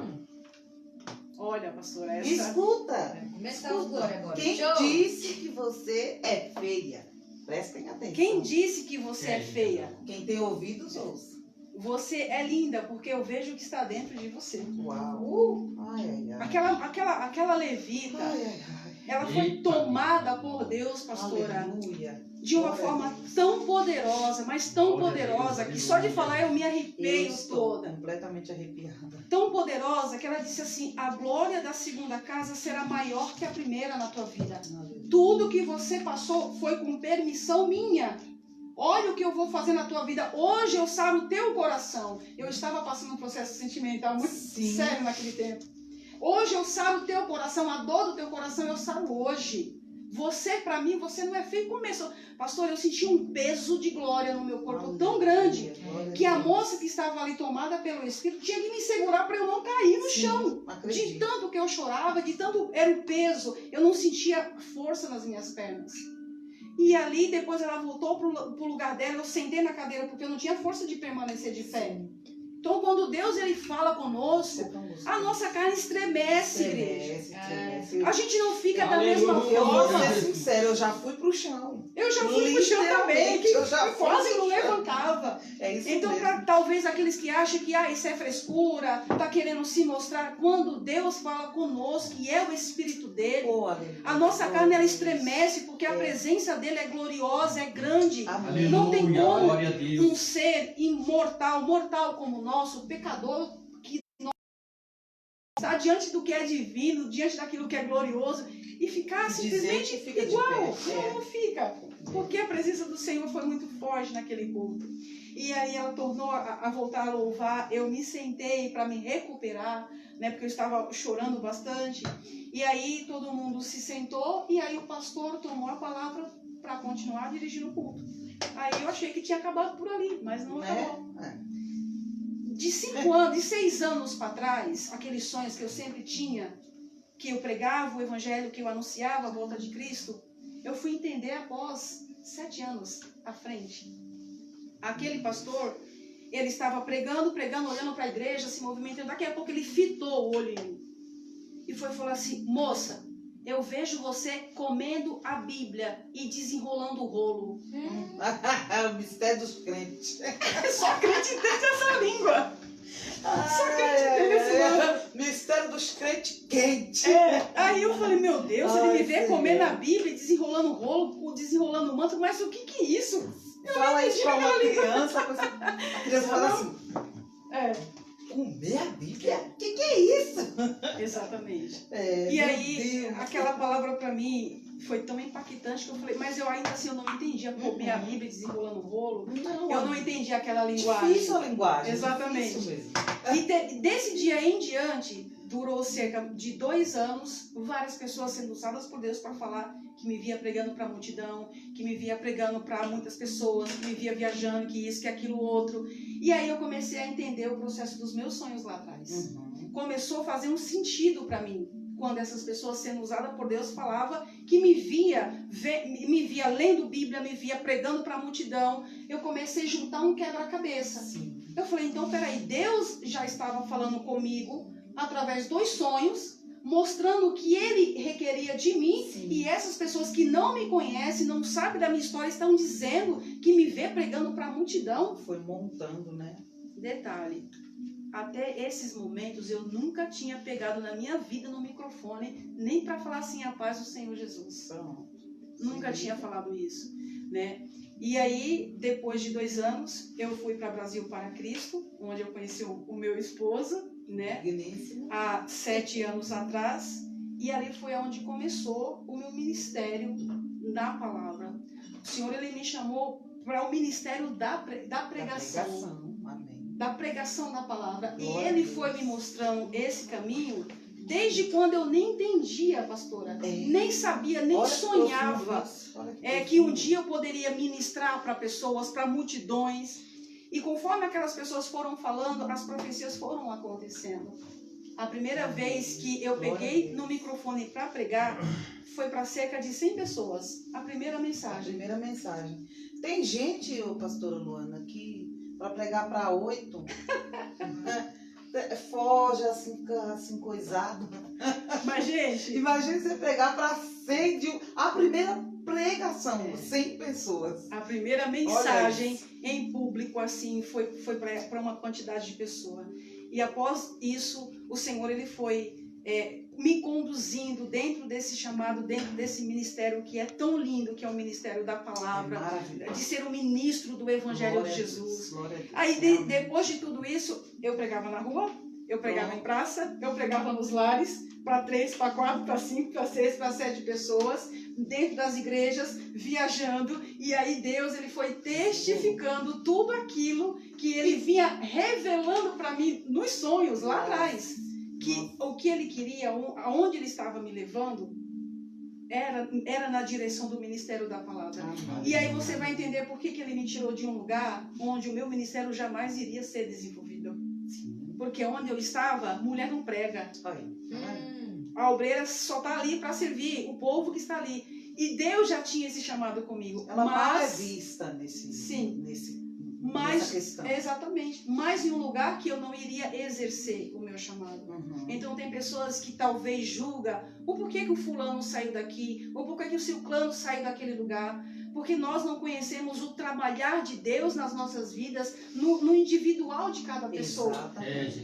Olha, pastora, essa...
Escuta.
Começar o glória agora.
Quem
Show.
disse que você é feia? Prestem atenção.
Quem disse que você é feia?
Quem tem ouvidos, ouça.
Você é linda, porque eu vejo o que está dentro de você.
Uau. Ai, ai, ai.
Aquela levita,
Ai, ai, ai.
ela foi
Eita.
tomada por Deus, pastora,
Aleluia.
de uma
Glória
forma
a Deus.
tão poderosa, mas tão
Glória a Deus,
poderosa, que só de
aleluia.
falar eu me
Eu
arrepio
estou
toda.
completamente arrepiada.
Tão poderosa que ela disse assim, a glória da segunda casa será maior que a primeira na tua vida.
Aleluia.
Tudo que você passou foi com permissão minha. Olha o que eu vou fazer na tua vida. Hoje eu saro o teu coração. Eu estava passando um processo sentimental muito
Sim.
sério naquele tempo. Hoje eu saro o teu coração, a dor do teu coração eu saro hoje. você, para mim, você não é feio. Começou. Pastor, eu senti um peso de glória no meu corpo tão grande que a moça que estava ali tomada pelo Espírito tinha que me segurar para eu não cair no chão.
Acredito.
De tanto que eu chorava, de tanto era o peso, eu não sentia força nas minhas pernas. E ali, depois ela voltou pro lugar dela, eu sentei na cadeira porque eu não tinha força de permanecer de pé. Então, quando Deus ele fala conosco, a nossa carne estremece, igreja. A gente não fica da mesma
Eu vou
forma.
ser sincero, eu já fui pro chão.
Eu já fui pro chão também, que
Eu já
eu quase
fui
não
pro chão.
levantava.
É isso
Então,
mesmo.
talvez aqueles que acham que isso é frescura, tá querendo se mostrar, quando Deus fala conosco, e é o Espírito dele, a nossa carne ela estremece, porque a presença dele é gloriosa, é grande.
Amém.
Não tem
Aleluia,
como
glória a Deus.
um ser imortal, mortal como o nosso, pecador, que não está diante do que é divino, diante daquilo que é glorioso, e ficar
Dizer
simplesmente
que fica de
igual.
pé.
Não fica. Porque a presença do Senhor foi muito forte naquele culto. E aí ela tornou a voltar a louvar. Eu me sentei para me recuperar, né? Porque eu estava chorando bastante. E aí todo mundo se sentou e aí o pastor tomou a palavra para continuar dirigindo o culto. Aí eu achei que tinha acabado por ali, mas não acabou. De 6 anos para trás, aqueles sonhos que eu sempre tinha, que eu pregava o evangelho, que eu anunciava a volta de Cristo, eu fui entender após 7 anos à frente. Aquele pastor, ele estava pregando, olhando para a igreja, se movimentando. Daqui a pouco ele fitou o olho em mim e foi falar assim: moça, eu vejo você comendo a Bíblia e desenrolando o rolo.
O mistério dos crentes.
Só crente entende essa língua. Só crente entende esse nome.
Mistério dos crentes quentes.
Aí eu falei, meu Deus, ele me vê
Senhor.
comendo a Bíblia, desenrolando o rolo, desenrolando o manto, mas o que é isso?
Fala isso pra uma criança, a criança fala assim: comer a Bíblia? O que é isso?
Exatamente.
É,
E
meu
aí,
Deus.
aquela palavra pra mim foi tão impactante que eu falei, mas eu ainda assim eu não entendia comer a Bíblia desenrolando o rolo. Eu não entendi aquela linguagem.
Difícil a linguagem.
Exatamente.
Difícil mesmo.
E desse dia em diante, durou cerca de 2 anos, várias pessoas sendo usadas por Deus para falar, que me via pregando para a multidão, que me via pregando para muitas pessoas, que me via viajando, que isso, que aquilo, outro. E aí eu comecei a entender o processo dos meus sonhos lá atrás. Começou a fazer um sentido para mim, quando essas pessoas sendo usadas por Deus falava que me via lendo Bíblia, me via pregando para a multidão. Eu comecei a juntar um quebra-cabeça. Eu falei, então peraí, Deus já estava falando comigo através dos sonhos, mostrando o que Ele requeria de mim.
Sim.
E essas pessoas que não me conhecem, não sabem da minha história, estão dizendo que me vê pregando para a multidão.
Foi montando, né?
Detalhe, até esses momentos eu nunca tinha pegado na minha vida no microfone, nem para falar assim, a paz do Senhor Jesus.
Pronto.
Nunca tinha falado isso, né? E aí, depois de 2 anos, eu fui para Brasil para Cristo, onde eu conheci o meu esposo, né?
Digníssimo.
Há 7 anos atrás. E ali foi onde começou o meu ministério na palavra. O Senhor, Ele me chamou para o ministério da pregação.
Amém.
Da pregação da palavra.
Glória
E
a
Ele
Deus.
foi me mostrando esse caminho desde quando eu nem entendia, pastora. Nem sabia, nem
Olha
sonhava
que
que um dia eu poderia ministrar para pessoas, para multidões. E conforme aquelas pessoas foram falando, as profecias foram acontecendo. A primeira vez que eu peguei no microfone para pregar foi para cerca de 100 pessoas. A primeira
A
mensagem.
primeira mensagem. Tem gente, pastora Luana, que para pregar para 8 foge assim coisado.
Mas, gente,
Imagina você pregar para 100 a primeira pregação, 100 pessoas.
a primeira mensagem em público assim foi para uma quantidade de pessoas. E após isso, o Senhor ele foi me conduzindo dentro desse chamado, dentro desse ministério que é tão lindo, que é o ministério da palavra,
Maravilhoso.
de ser um ministro do Evangelho de Jesus.
Glória a Deus.
Aí, depois de tudo isso, eu pregava na rua, eu pregava em praça, eu pregava nos lares, para 3, para 4, para 5, para 6, para 7 pessoas, dentro das igrejas, viajando. E aí Deus ele foi testificando tudo aquilo que Ele vinha revelando para mim nos sonhos lá atrás. Que o que Ele queria, aonde Ele estava me levando, era na direção do ministério da palavra. E aí você vai entender por que ele me tirou de um lugar onde o meu ministério jamais iria ser desenvolvido. Porque onde eu estava, mulher não prega. A obreira só está ali para servir o povo que está ali. E Deus já tinha esse chamado comigo.
Ela mal é vista nessa questão.
Exatamente. Mas em um lugar que eu não iria exercer o meu chamado. Então tem pessoas que talvez julgam o porquê que o fulano saiu daqui, ou porquê que o ciclano saiu daquele lugar. Porque nós não conhecemos o trabalhar de Deus nas nossas vidas, no individual de cada pessoa.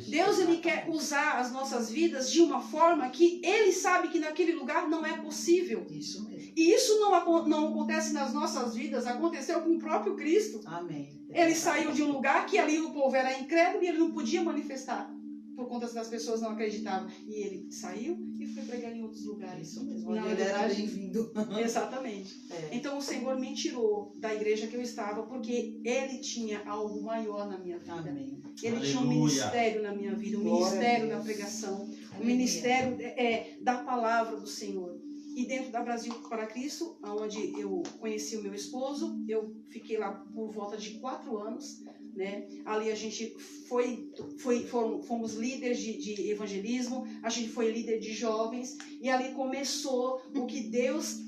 Deus, ele quer usar as nossas vidas de uma forma que ele sabe que naquele lugar não é possível.
Isso mesmo.
E isso não acontece nas nossas vidas, aconteceu com o próprio Cristo.
Amém.
Ele saiu de um lugar que ali o povo era incrédulo e ele não podia manifestar, por conta das pessoas não acreditavam. E ele saiu e foi pregar em outros lugares.
Isso mesmo.
Na
Ele era
verdade,
bem-vindo.
exatamente. Então o Senhor me tirou da igreja que eu estava porque ele tinha algo maior na minha vida.
Amém.
Ele tinha um ministério na minha vida, um ministério da pregação, um ministério da palavra do Senhor. E dentro da Brasil para Cristo, onde eu conheci o meu esposo, eu fiquei lá por volta de 4 anos, né? Ali a gente fomos líderes de evangelismo, a gente foi líder de jovens, e ali começou o que Deus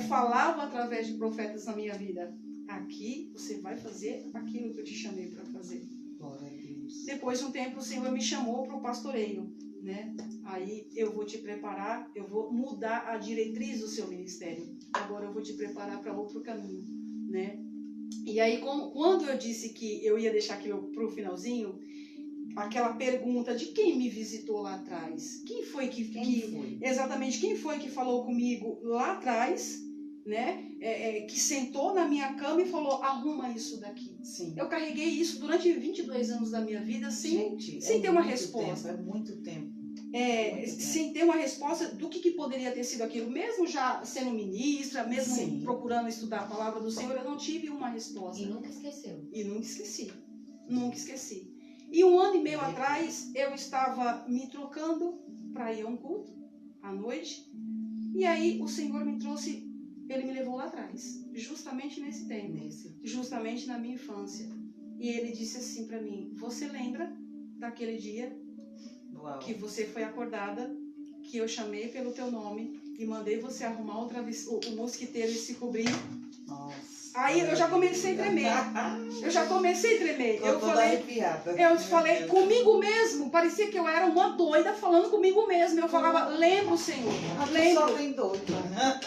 falava através de profetas na minha vida. Aqui você vai fazer aquilo que eu te chamei para fazer.
Glória a Deus.
Depois de um tempo o Senhor me chamou para o pastoreio, né? Aí eu vou te preparar, eu vou mudar a diretriz do seu ministério. Agora eu vou te preparar para outro caminho, né? E aí quando eu disse que eu ia deixar aquilo para o finalzinho, aquela pergunta de quem me visitou lá atrás, quem foi exatamente quem foi que falou comigo lá atrás, né? Que sentou na minha cama e falou, arruma isso daqui.
Sim.
Eu carreguei isso durante 22 anos da minha vida sem ter uma resposta.
É muito tempo.
Sem ter uma resposta do que poderia ter sido aquilo. Mesmo já sendo ministra, mesmo procurando estudar a palavra do Senhor, eu não tive uma resposta.
E nunca esqueceu.
E nunca esqueci. Nunca esqueci. E 1 ano e meio atrás, eu estava me trocando para ir a um culto, à noite. E aí o Senhor me trouxe, ele me levou lá atrás. Justamente nesse tempo. Justamente na minha infância. E ele disse assim para mim, você lembra daquele dia que você foi acordada, que eu chamei pelo teu nome e mandei você arrumar o mosquiteiro e se cobrir?
Nossa.
Aí eu já comecei a tremer.
Eu
falei comigo mesmo, parecia que eu era uma doida falando comigo mesmo. Eu falava, lembro, Senhor, lembro.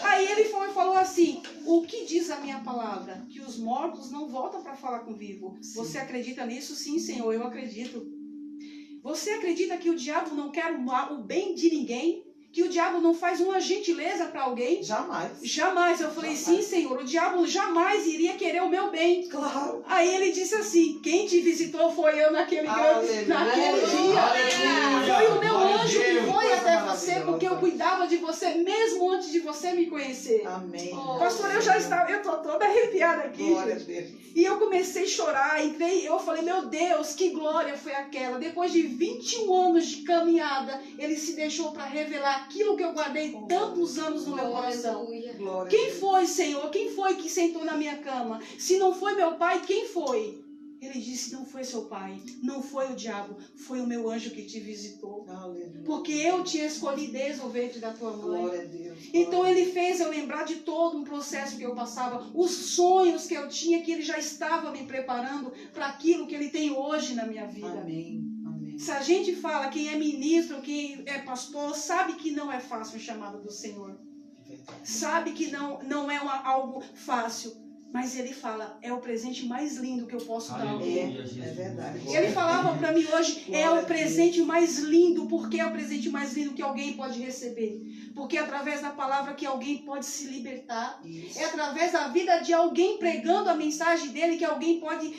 Aí ele falou assim, o que diz a minha palavra? Que os mortos não voltam para falar com o vivo.
Sim.
Você acredita nisso? Sim, Senhor, eu acredito. Você acredita que o diabo não quer o bem de ninguém? Que o diabo não faz uma gentileza para alguém?
Jamais.
Jamais. Eu falei, sim, Senhor, o diabo jamais iria querer o meu bem.
Claro.
Aí ele disse assim, quem te visitou foi eu naquele dia. Foi o meu anjo que foi até você, porque eu cuidava de você, mesmo antes de você me conhecer.
Amém.
Pastor, eu tô toda arrepiada aqui.
Glória a Deus.
E eu comecei a chorar, eu falei, meu Deus, que glória foi aquela. Depois de 21 anos de caminhada, ele se deixou para revelar aquilo que eu guardei tantos anos no meu coração. Quem foi, Senhor? Quem foi que sentou na minha cama? Se não foi meu pai, quem foi? Ele disse, não foi seu pai, não foi o diabo, foi o meu anjo que te visitou.
Aleluia.
Porque eu te escolhi desde o ventre da tua mãe.
Glória a Deus.
Então ele fez eu lembrar de todo um processo que eu passava, os sonhos que eu tinha, que ele já estava me preparando para aquilo que ele tem hoje na minha vida.
Amém. Amém.
Se a gente fala, quem é ministro, quem é pastor, sabe que não é fácil o chamado do Senhor. Sabe que não é algo fácil. Mas ele fala, é o presente mais lindo que eu posso dar.
É verdade.
Ele falava para mim hoje, é o presente mais lindo. Porque é o presente mais lindo que alguém pode receber. Porque é através da palavra que alguém pode se libertar.
Isso.
É através da vida de alguém pregando a mensagem dele que alguém pode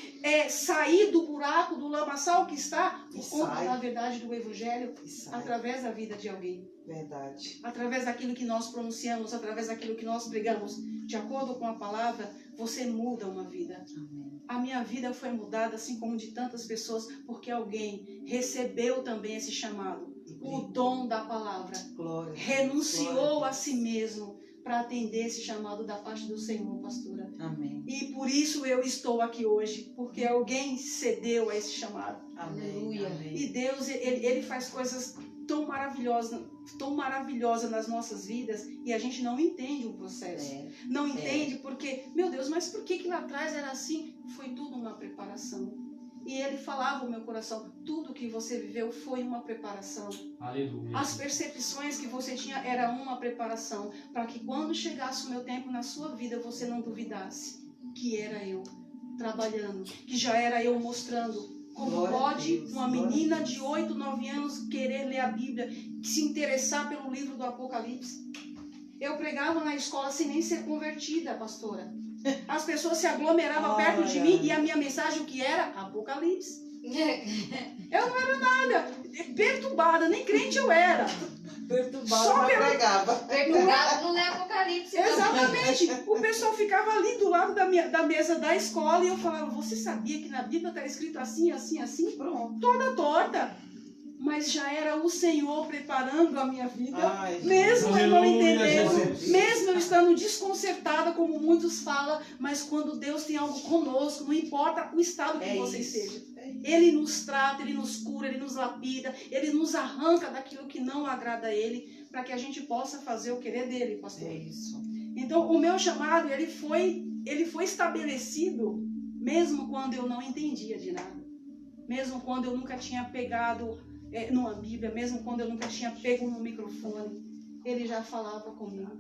sair do buraco, do lamaçal que está, por conta da verdade do evangelho, através da vida de alguém.
Verdade.
Através daquilo que nós pronunciamos, através daquilo que nós pregamos, de acordo com a palavra, você muda uma vida.
Amém.
A minha vida foi mudada, assim como de tantas pessoas, porque alguém recebeu também esse chamado, o dom da palavra.
Glória.
Renunciou
Glória
a si mesmo para atender esse chamado da parte do Senhor, pastora.
Amém.
E por isso eu estou aqui hoje, porque alguém cedeu a esse chamado.
Amém.
Aleluia.
Amém.
E Deus, ele faz coisas tão maravilhosas nas nossas vidas e a gente não entende o processo. Não entende porque, meu Deus, mas por que lá atrás era assim? Foi tudo uma preparação. E ele falava ao meu coração, tudo que você viveu foi uma preparação.
Aleluia.
As percepções que você tinha era uma preparação para que quando chegasse o meu tempo na sua vida, você não duvidasse que era eu trabalhando, que já era eu mostrando. Como
Glória a
pode
Deus,
uma
glória a
menina
Deus.
de 8, 9 anos querer ler a Bíblia, se interessar pelo livro do Apocalipse? Eu pregava na escola sem nem ser convertida, pastora. As pessoas se aglomeravam perto de mim e a minha mensagem o que era? Apocalipse. Eu não era nada, perturbada, nem crente eu era.
Perturbado,
Só
mas
pelo-
pregava.
Perturbado não é Apocalipse. não.
Exatamente. O pessoal ficava ali do lado da mesa da escola e eu falava, você sabia que na Bíblia está escrito assim, assim, assim?
Pronto.
Toda torta. Mas já era o Senhor preparando a minha vida.
Ai,
Mesmo eu não
Aleluia,
entendendo,
Jesus.
mesmo eu estando desconcertada, como muitos falam, mas quando Deus tem algo conosco, não importa o estado que
É
você
isso.
esteja.
É isso.
Ele nos trata, Ele nos cura, Ele nos lapida, Ele nos arranca daquilo que não agrada a Ele, para que a gente possa fazer o querer dEle, pastor.
É isso.
Então, o meu chamado, ele foi estabelecido mesmo quando eu não entendia de nada. Mesmo quando eu nunca tinha pegado numa Bíblia, mesmo quando eu nunca tinha pego no microfone, ele já falava comigo.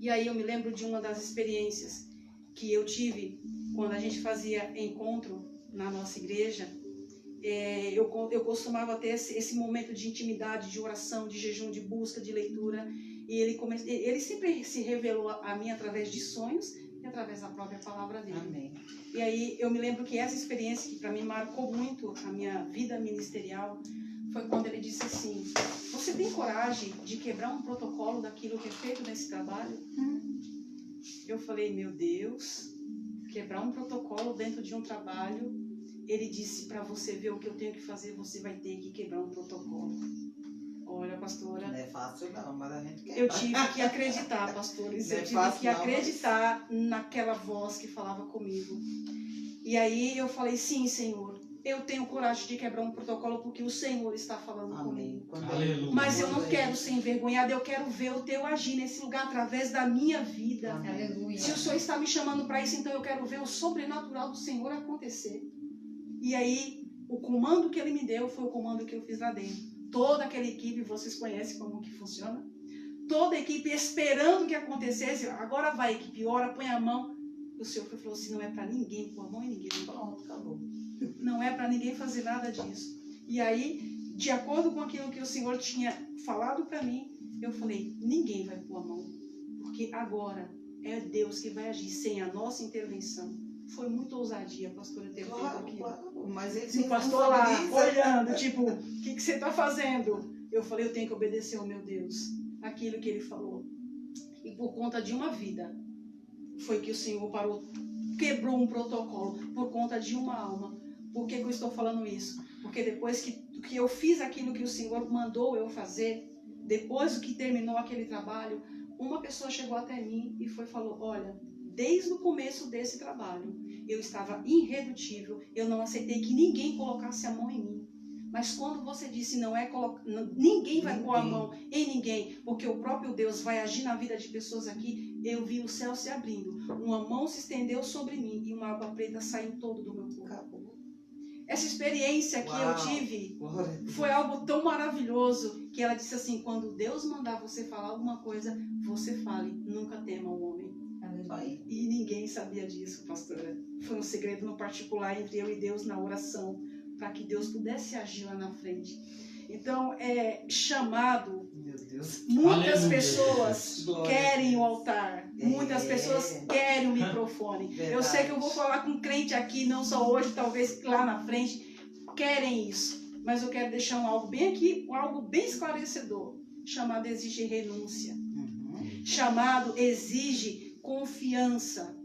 E aí eu me lembro de uma das experiências que eu tive quando a gente fazia encontro na nossa igreja. Eu costumava ter esse momento de intimidade, de oração, de jejum, de busca, de leitura. E ele sempre se revelou a mim através de sonhos e através da própria palavra dele.
Amém.
E aí eu me lembro que essa experiência que para mim marcou muito a minha vida ministerial foi quando ele disse assim, você tem coragem de quebrar um protocolo daquilo que é feito nesse trabalho? Eu falei, meu Deus, quebrar um protocolo dentro de um trabalho. Ele disse, para você ver o que eu tenho que fazer, você vai ter que quebrar um protocolo. Olha, pastora,
Não é fácil não, mas a gente quer.
eu tive que acreditar, pastores.
Não é
Eu tive
fácil,
que
não, mas-
acreditar naquela voz que falava comigo. E aí eu falei, sim, Senhor, eu tenho coragem de quebrar um protocolo porque o Senhor está falando
Amém.
comigo.
Quando
Aleluia.
Mas eu não quero ser envergonhada, eu quero ver o teu agir nesse lugar através da minha vida.
Amém.
Aleluia.
Se o Senhor está me chamando para isso, então eu quero ver o sobrenatural do Senhor acontecer. E aí, o comando que ele me deu foi o comando que eu fiz lá dentro. Toda aquela equipe, vocês conhecem como que funciona? Toda a equipe esperando que acontecesse. Agora vai, equipe, ora, põe a mão. O Senhor falou assim, não é para ninguém pôr a mão em ninguém.
Pronto, acabou.
Não é para ninguém fazer nada disso. E aí, de acordo com aquilo que o Senhor tinha falado para mim, eu falei, ninguém vai pôr a mão. Porque agora é Deus que vai agir sem a nossa intervenção. Foi muito ousadia, pastora, ter feito
Claro,
aquilo.
claro. Mas ele
Se o
se
pastor lá
responsabiliza.
olhando, tipo, o que você está fazendo? Eu falei, eu tenho que obedecer ao meu Deus, aquilo que ele falou. E por conta de uma vida, foi que o Senhor parou, quebrou um protocolo, por conta de uma alma. Por que eu estou falando isso? Porque depois que eu fiz aquilo que o Senhor mandou eu fazer, depois que terminou aquele trabalho, uma pessoa chegou até mim e falou, olha, desde o começo desse trabalho, eu estava irredutível, eu não aceitei que ninguém colocasse a mão em mim. Mas quando você disse ninguém vai pôr a mão em ninguém, porque o próprio Deus vai agir na vida de pessoas aqui, eu vi o céu se abrindo, uma mão se estendeu sobre mim e uma água preta saiu todo do meu corpo.
Acabou.
Essa experiência que
Uau.
eu tive
Glória a Deus.
foi algo tão maravilhoso que ela disse assim, quando Deus mandar você falar alguma coisa, você fale, nunca tema o homem.
Aí.
E ninguém sabia disso, pastora. Foi um segredo no particular entre eu e Deus na oração, para que Deus pudesse agir lá na frente. Então, chamado,
Meu Deus.
muitas
Aleluia.
pessoas
Glória
querem
a
o
Deus.
altar, muitas
É.
pessoas querem o microfone.
Verdade.
Eu sei que eu vou falar com crente aqui, não só hoje, talvez lá na frente, querem isso. Mas eu quero deixar algo bem aqui, algo bem esclarecedor. Chamado exige renúncia.
Uhum.
Chamado exige confiança,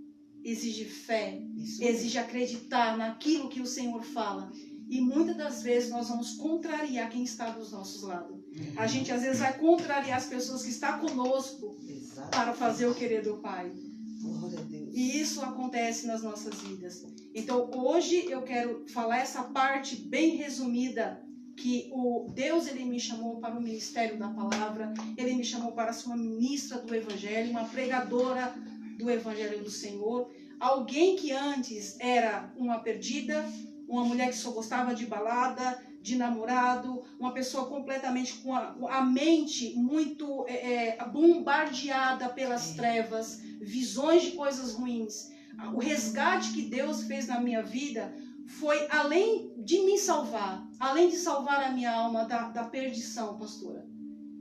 exige fé,
Isso
exige acreditar naquilo que o Senhor fala. E muitas das vezes nós vamos contrariar quem está dos nossos lados. A gente às vezes vai contrariar as pessoas que estão conosco
Exato.
para fazer o querer do Pai.
Glória a Deus.
E isso acontece nas nossas vidas. Então hoje eu quero falar essa parte bem resumida, que o Deus ele me chamou para o ministério da palavra, ele me chamou para ser uma ministra do Evangelho, uma pregadora do Evangelho do Senhor, alguém que antes era uma perdida, uma mulher que só gostava de balada, de namorado, uma pessoa completamente com a mente muito bombardeada pelas trevas, visões de coisas ruins. O resgate que Deus fez na minha vida foi além de me salvar, além de salvar a minha alma da perdição, pastora.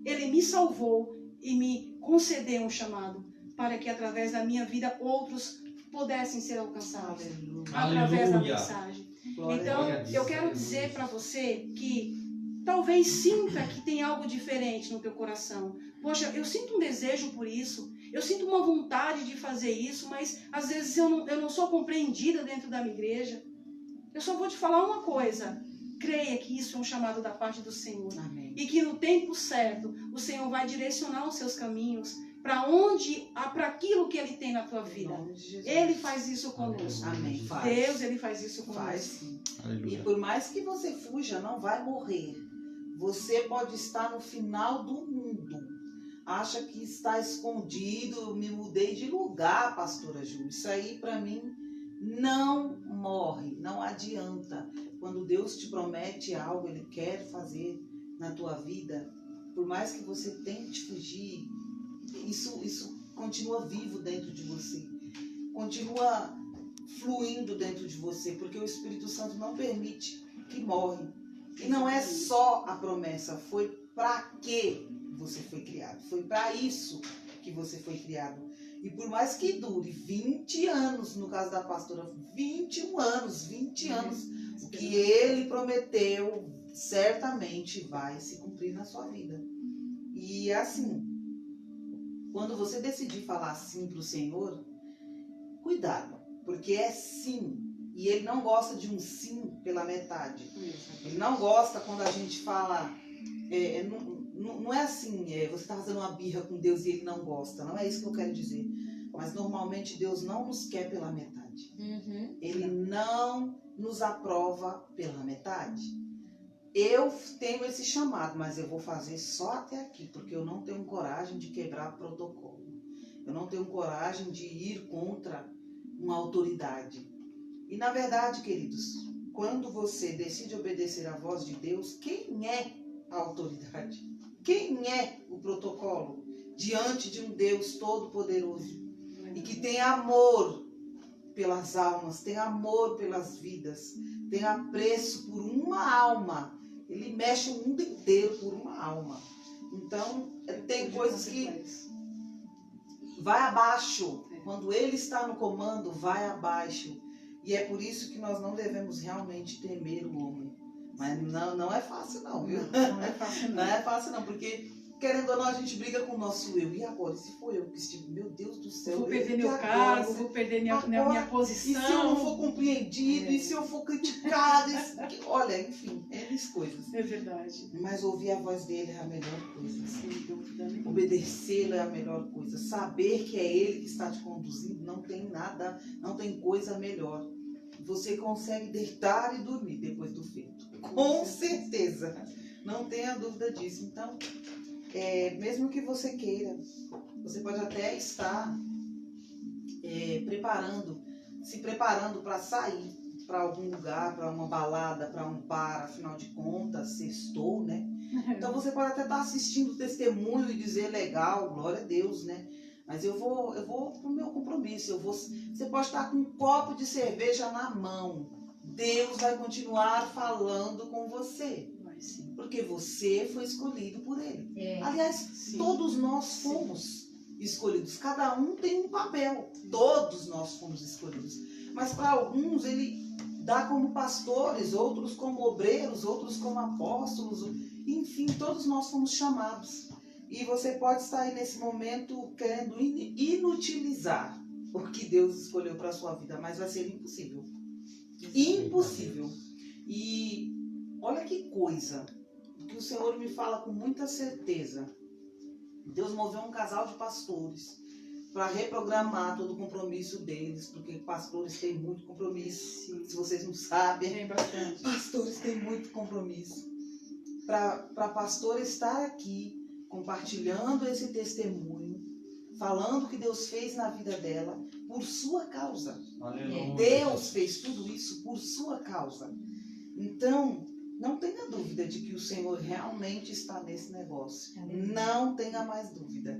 Ele me salvou e me concedeu um chamado para que através da minha vida outros pudessem ser alcançados. Através da mensagem.
Glória
Então,
a Deus.
eu quero dizer para você que talvez sinta que tem algo diferente no teu coração. Poxa, eu sinto um desejo por isso, eu sinto uma vontade de fazer isso, mas às vezes eu não sou compreendida dentro da minha igreja. Eu só vou te falar uma coisa: creia que isso é um chamado da parte do Senhor.
Amém.
E que no tempo certo o Senhor vai direcionar os seus caminhos para aquilo que Ele tem na tua vida.
Em nome de Jesus.
Ele faz isso conosco.
Amém. Faz.
Deus, Ele faz isso conosco.
Faz sim. E
Aleluia.
por mais que você fuja, não vai morrer. Você pode estar no final do mundo. Acha que está escondido. Eu me mudei de lugar, pastora Ju. Isso aí para mim não morre, não adianta. Quando Deus te promete algo, Ele quer fazer na tua vida, por mais que você tente fugir, isso continua vivo dentro de você, continua fluindo dentro de você, porque o Espírito Santo não permite que morre. E não é só a promessa, foi para que você foi criado, foi para isso que você foi criado. E por mais que dure 20 anos, no caso da pastora, 20 anos, o que ele prometeu certamente vai se cumprir na sua vida. E assim, quando você decidir falar sim para o Senhor, cuidado, porque é sim. E ele não gosta de um sim pela metade. Ele não gosta quando a gente fala... Não é assim, você está fazendo uma birra com Deus e ele não gosta. Não é isso que eu quero dizer. Mas normalmente Deus não nos quer pela metade. Ele não nos aprova pela metade. Eu tenho esse chamado, mas eu vou fazer só até aqui, porque eu não tenho coragem de quebrar protocolo. Eu não tenho coragem de ir contra uma autoridade. E na verdade, queridos, quando você decide obedecer à voz de Deus, quem é a autoridade? Quem é o protocolo diante de um Deus todo-poderoso e que tem amor pelas almas, tem amor pelas vidas, tem apreço por uma alma? Ele mexe o mundo inteiro por uma alma. Então, tem coisas que vai abaixo. Quando ele está no comando, vai abaixo. E é por isso que nós não devemos realmente temer o homem. Mas não é fácil não, viu?
Não é fácil não.
Não é fácil não, porque querendo ou não a gente briga com o nosso eu. E agora, se for eu que estive, meu Deus do céu.
Vou perder
e
meu
agora?
cargo, vou perder minha posição.
E se eu não for compreendido, e se eu for criticado? Olha, enfim, N coisas.
É verdade.
Mas ouvir a voz dele é a melhor coisa.
Sem dúvida nenhuma.
Obedecê-lo é a melhor coisa. Saber que é ele que está te conduzindo, não tem nada, não tem coisa melhor. Você consegue deitar e dormir depois do feito. Com certeza. Não tenha dúvida disso. Então, mesmo que você queira, você pode até estar se preparando para sair para algum lugar, para uma balada, para um bar, afinal de contas, sextou, né? Então você pode até estar assistindo o testemunho e dizer legal, glória a Deus, né? Mas eu vou pro meu compromisso. Você pode estar com um copo de cerveja na mão. Deus vai continuar falando com você.
Sim.
Porque você foi escolhido por ele. Aliás,
Sim.
todos nós fomos escolhidos. Cada um tem um papel. Todos nós fomos escolhidos. Mas para alguns ele dá como pastores, outros como obreiros, outros como apóstolos. Enfim, todos nós fomos chamados. E você pode estar aí nesse momento querendo inutilizar o que Deus escolheu para a sua vida, mas vai ser impossível. Impossível. E olha que coisa, que o Senhor me fala com muita certeza. Deus moveu um casal de pastores para reprogramar todo o compromisso deles, porque pastores têm muito compromisso.
Sim.
Se vocês não sabem,
Tem bastante.
pastores têm muito compromisso. Para a pastora estar aqui compartilhando esse testemunho, falando o que Deus fez na vida dela, por sua causa.
Aleluia.
Deus fez tudo isso por sua causa. Então, não tenha dúvida de que o Senhor realmente está nesse negócio. Não tenha mais dúvida.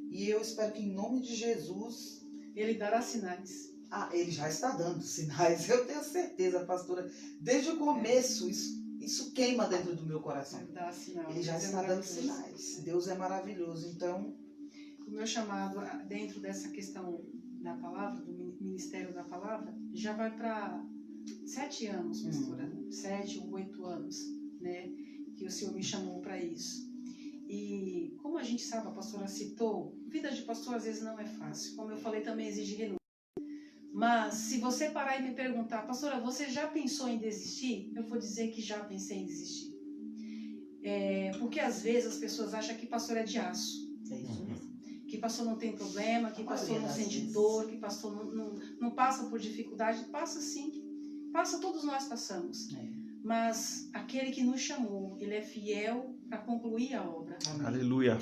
E eu espero que em nome de Jesus...
Ele dará sinais.
Ele já está dando sinais. Eu tenho certeza, pastora. Desde o começo, isso queima dentro do meu coração.
Ele dá sinal.
Ele já
Deus é
está dando
maravilhoso.
sinais. Deus é maravilhoso. Então,
O meu chamado dentro dessa questão da palavra, do ministério da palavra, já vai para 7 anos, pastora. 7 ou 8 anos, né? Que o Senhor me chamou para isso. E como a gente sabe, a pastora citou, vida de pastor às vezes não é fácil. Como eu falei, também exige renúncia. Mas se você parar e me perguntar, pastora, você já pensou em desistir? Eu vou dizer que já pensei em desistir. Porque às vezes as pessoas acham que pastor é de aço.
é isso mesmo.
Que pastor não tem problema, que pastor não sente dor, que pastor não passa por dificuldade. Passa sim. Passa, todos nós passamos. Mas aquele que nos chamou, ele é fiel para concluir a obra.
Aleluia.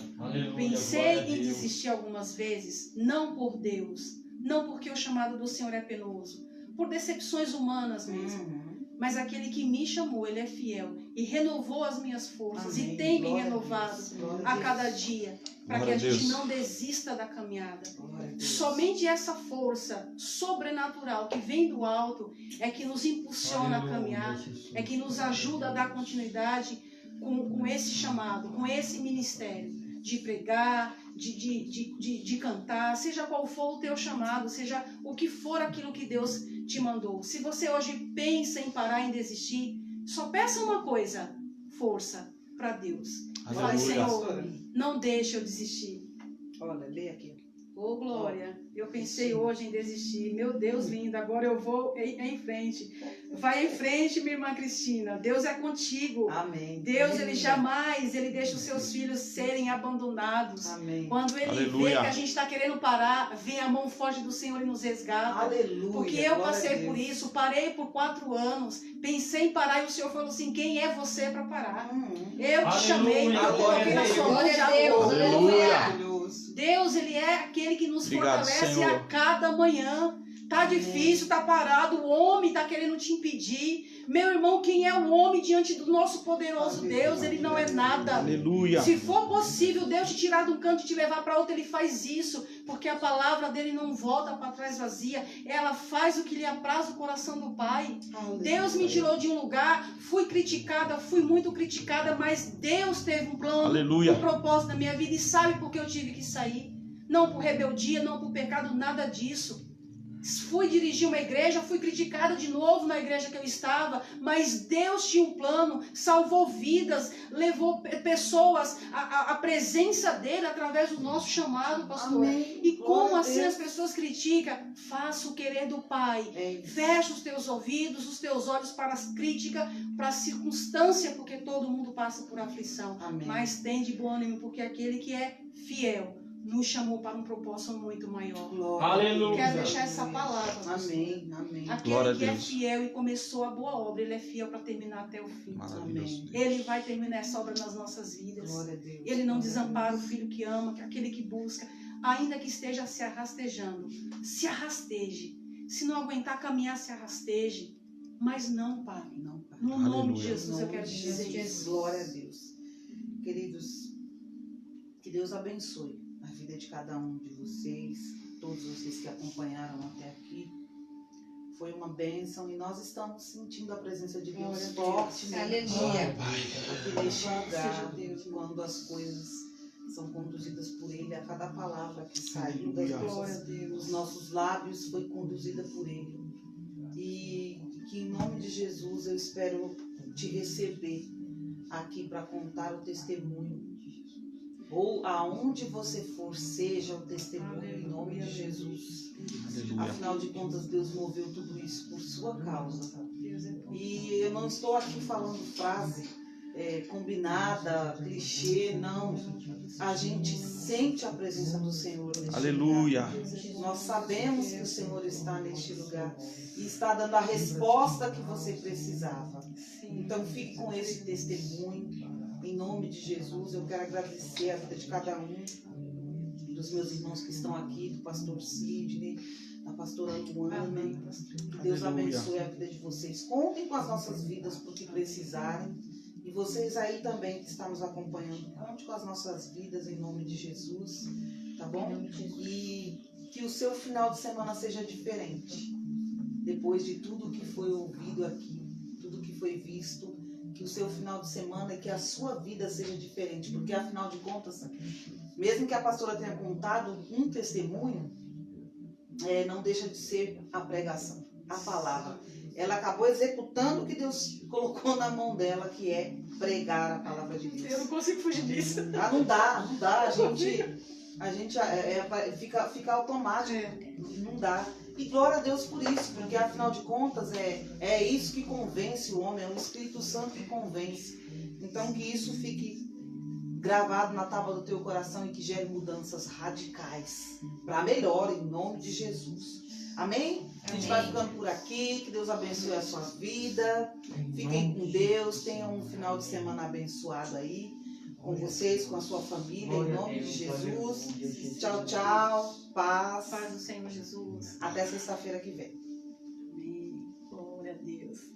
Pensei em desistir algumas vezes, não por Deus, não porque o chamado do Senhor é penoso, por decepções humanas mesmo. Mas aquele que me chamou, ele é fiel e renovou as minhas forças.
Amém.
E tem me
Glória a
renovado
Deus. Glória
a
Deus.
cada dia, para que
Glória
a
a
gente
Deus.
não desista da caminhada.
Glória a Deus.
Somente essa força sobrenatural que vem do alto é que nos impulsiona a caminhar, é que nos ajuda a dar continuidade com esse chamado, com esse ministério de pregar, de cantar, seja qual for o teu chamado, seja o que for aquilo que Deus te mandou. Se você hoje pensa em parar, em desistir, só peça uma coisa: força para Deus. Fale,
Aleluia.
Senhor, não deixe eu desistir.
Olha, lê aqui.
Ô, Glória, eu pensei hoje em desistir. Meu Deus lindo, agora eu vou em frente. Vai em frente, minha irmã Cristina. Deus é contigo.
Amém.
Deus, ele jamais, ele deixa os seus filhos serem abandonados.
Amém.
Quando ele
Aleluia.
vê que a gente está querendo parar, vem a mão forte do Senhor e nos resgata.
Aleluia.
Porque eu
Glória a
passei
Deus.
por isso, parei por 4 anos, pensei em parar e o Senhor falou assim: quem é você para parar? Eu te chamei, eu coloquei na sua mão
Glória
de
a Deus.
amor.
Aleluia.
Maravilhoso.
Deus, ele é aquele que nos
Obrigado,
fortalece
Senhor.
a cada manhã. Tá
Amém.
difícil, tá parado, o homem tá querendo te impedir. Meu irmão, quem é o homem diante do nosso poderoso
Aleluia.
Deus? Ele não é nada.
Aleluia.
Se for possível Deus te tirar de um canto e te levar para outro, ele faz isso, porque a palavra dele não volta para trás vazia. Ela faz o que lhe apraz o coração do Pai. Deus me tirou de um lugar, fui criticada, fui muito criticada, mas Deus teve um plano,
Aleluia.
um propósito na minha vida e sabe por que eu tive que sair. Não por rebeldia, não por pecado, nada disso. Fui dirigir uma igreja, fui criticada de novo na igreja que eu estava, mas Deus tinha um plano, salvou vidas, levou pessoas à presença dele através do nosso chamado, pastor.
Amém.
E como
Glória a
assim
Deus.
as pessoas criticam? Faça o querer do Pai.
É.
Fecha os teus ouvidos, os teus olhos para as críticas, para a circunstância, porque todo mundo passa por aflição.
Amém.
Mas tem de bom ânimo, porque aquele que é fiel nos chamou para um propósito muito maior.
Glória.
Aleluia.
Quero deixar essa palavra, pastor.
Amém. Amém.
Glória a
Aquele que é
Deus.
fiel e começou a boa obra, ele é fiel para terminar até o fim.
Maravilhoso.
Ele vai terminar essa obra nas nossas vidas.
Glória a Deus.
Ele não
Glória a
desampara o
Deus.
filho que ama, aquele que busca, ainda que esteja se arrastejando. Se arrasteje. Se não aguentar caminhar, se arrasteje. Mas não pare.
Não, Pai.
No nome
Aleluia.
de Jesus eu
Em
quero
nome de
dizer
Jesus.
isso.
Glória a Deus. Queridos, que Deus abençoe a vida de cada um de vocês, todos vocês que acompanharam até aqui. Foi uma bênção e nós estamos sentindo a presença de Deus
Glória a Deus.
fortemente
Aleluia.
aqui neste lugar,
Seja Deus.
quando as coisas são conduzidas por Ele, a cada palavra que saiu das
Aleluia.
Glória a
dos
Deus.
nossos lábios foi conduzida por Ele. E que em nome de Jesus eu espero te receber aqui para contar o testemunho. Ou aonde você for, seja o testemunho em nome de Jesus.
Aleluia.
Afinal de contas, Deus moveu tudo isso por sua causa.
Deus é bom.
E eu não estou aqui falando frase combinada, clichê, não. A gente sente a presença do Senhor neste
Aleluia.
lugar. Nós sabemos que o Senhor está neste lugar e está dando a resposta que você precisava.
Sim.
Então fique com esse testemunho. Em nome de Jesus, eu quero agradecer a vida de cada um dos meus irmãos que estão aqui, do pastor Sidney, da pastora Luana.
Amém, pastor.
Que Deus
Aleluia.
abençoe a vida de vocês. Contem com as nossas vidas por que precisarem. E vocês aí também que estão nos acompanhando, conte com as nossas vidas em nome de Jesus, tá bom? E que o seu final de semana seja diferente. Depois de tudo que foi ouvido aqui, tudo que foi visto, que o seu final de semana e que a sua vida seja diferente. Porque afinal de contas, mesmo que a pastora tenha contado um testemunho, não deixa de ser a pregação, a palavra. Ela acabou executando o que Deus colocou na mão dela, que é pregar a palavra de Deus.
Eu não consigo fugir disso.
Ah, não dá. A gente fica automático, não dá. E glória a Deus por isso, porque afinal de contas é isso que convence o homem, é o Espírito Santo que convence. Então que isso fique gravado na tábua do teu coração e que gere mudanças radicais para melhor, em nome de Jesus. Amém? A gente vai ficando por aqui, que Deus abençoe a sua vida. Fiquem com Deus, tenham um final de semana abençoado aí, com vocês, com a sua família, em nome de Jesus. Tchau, tchau, paz.
Paz do Senhor Jesus.
Até sexta-feira que vem.
Amém. Glória a Deus.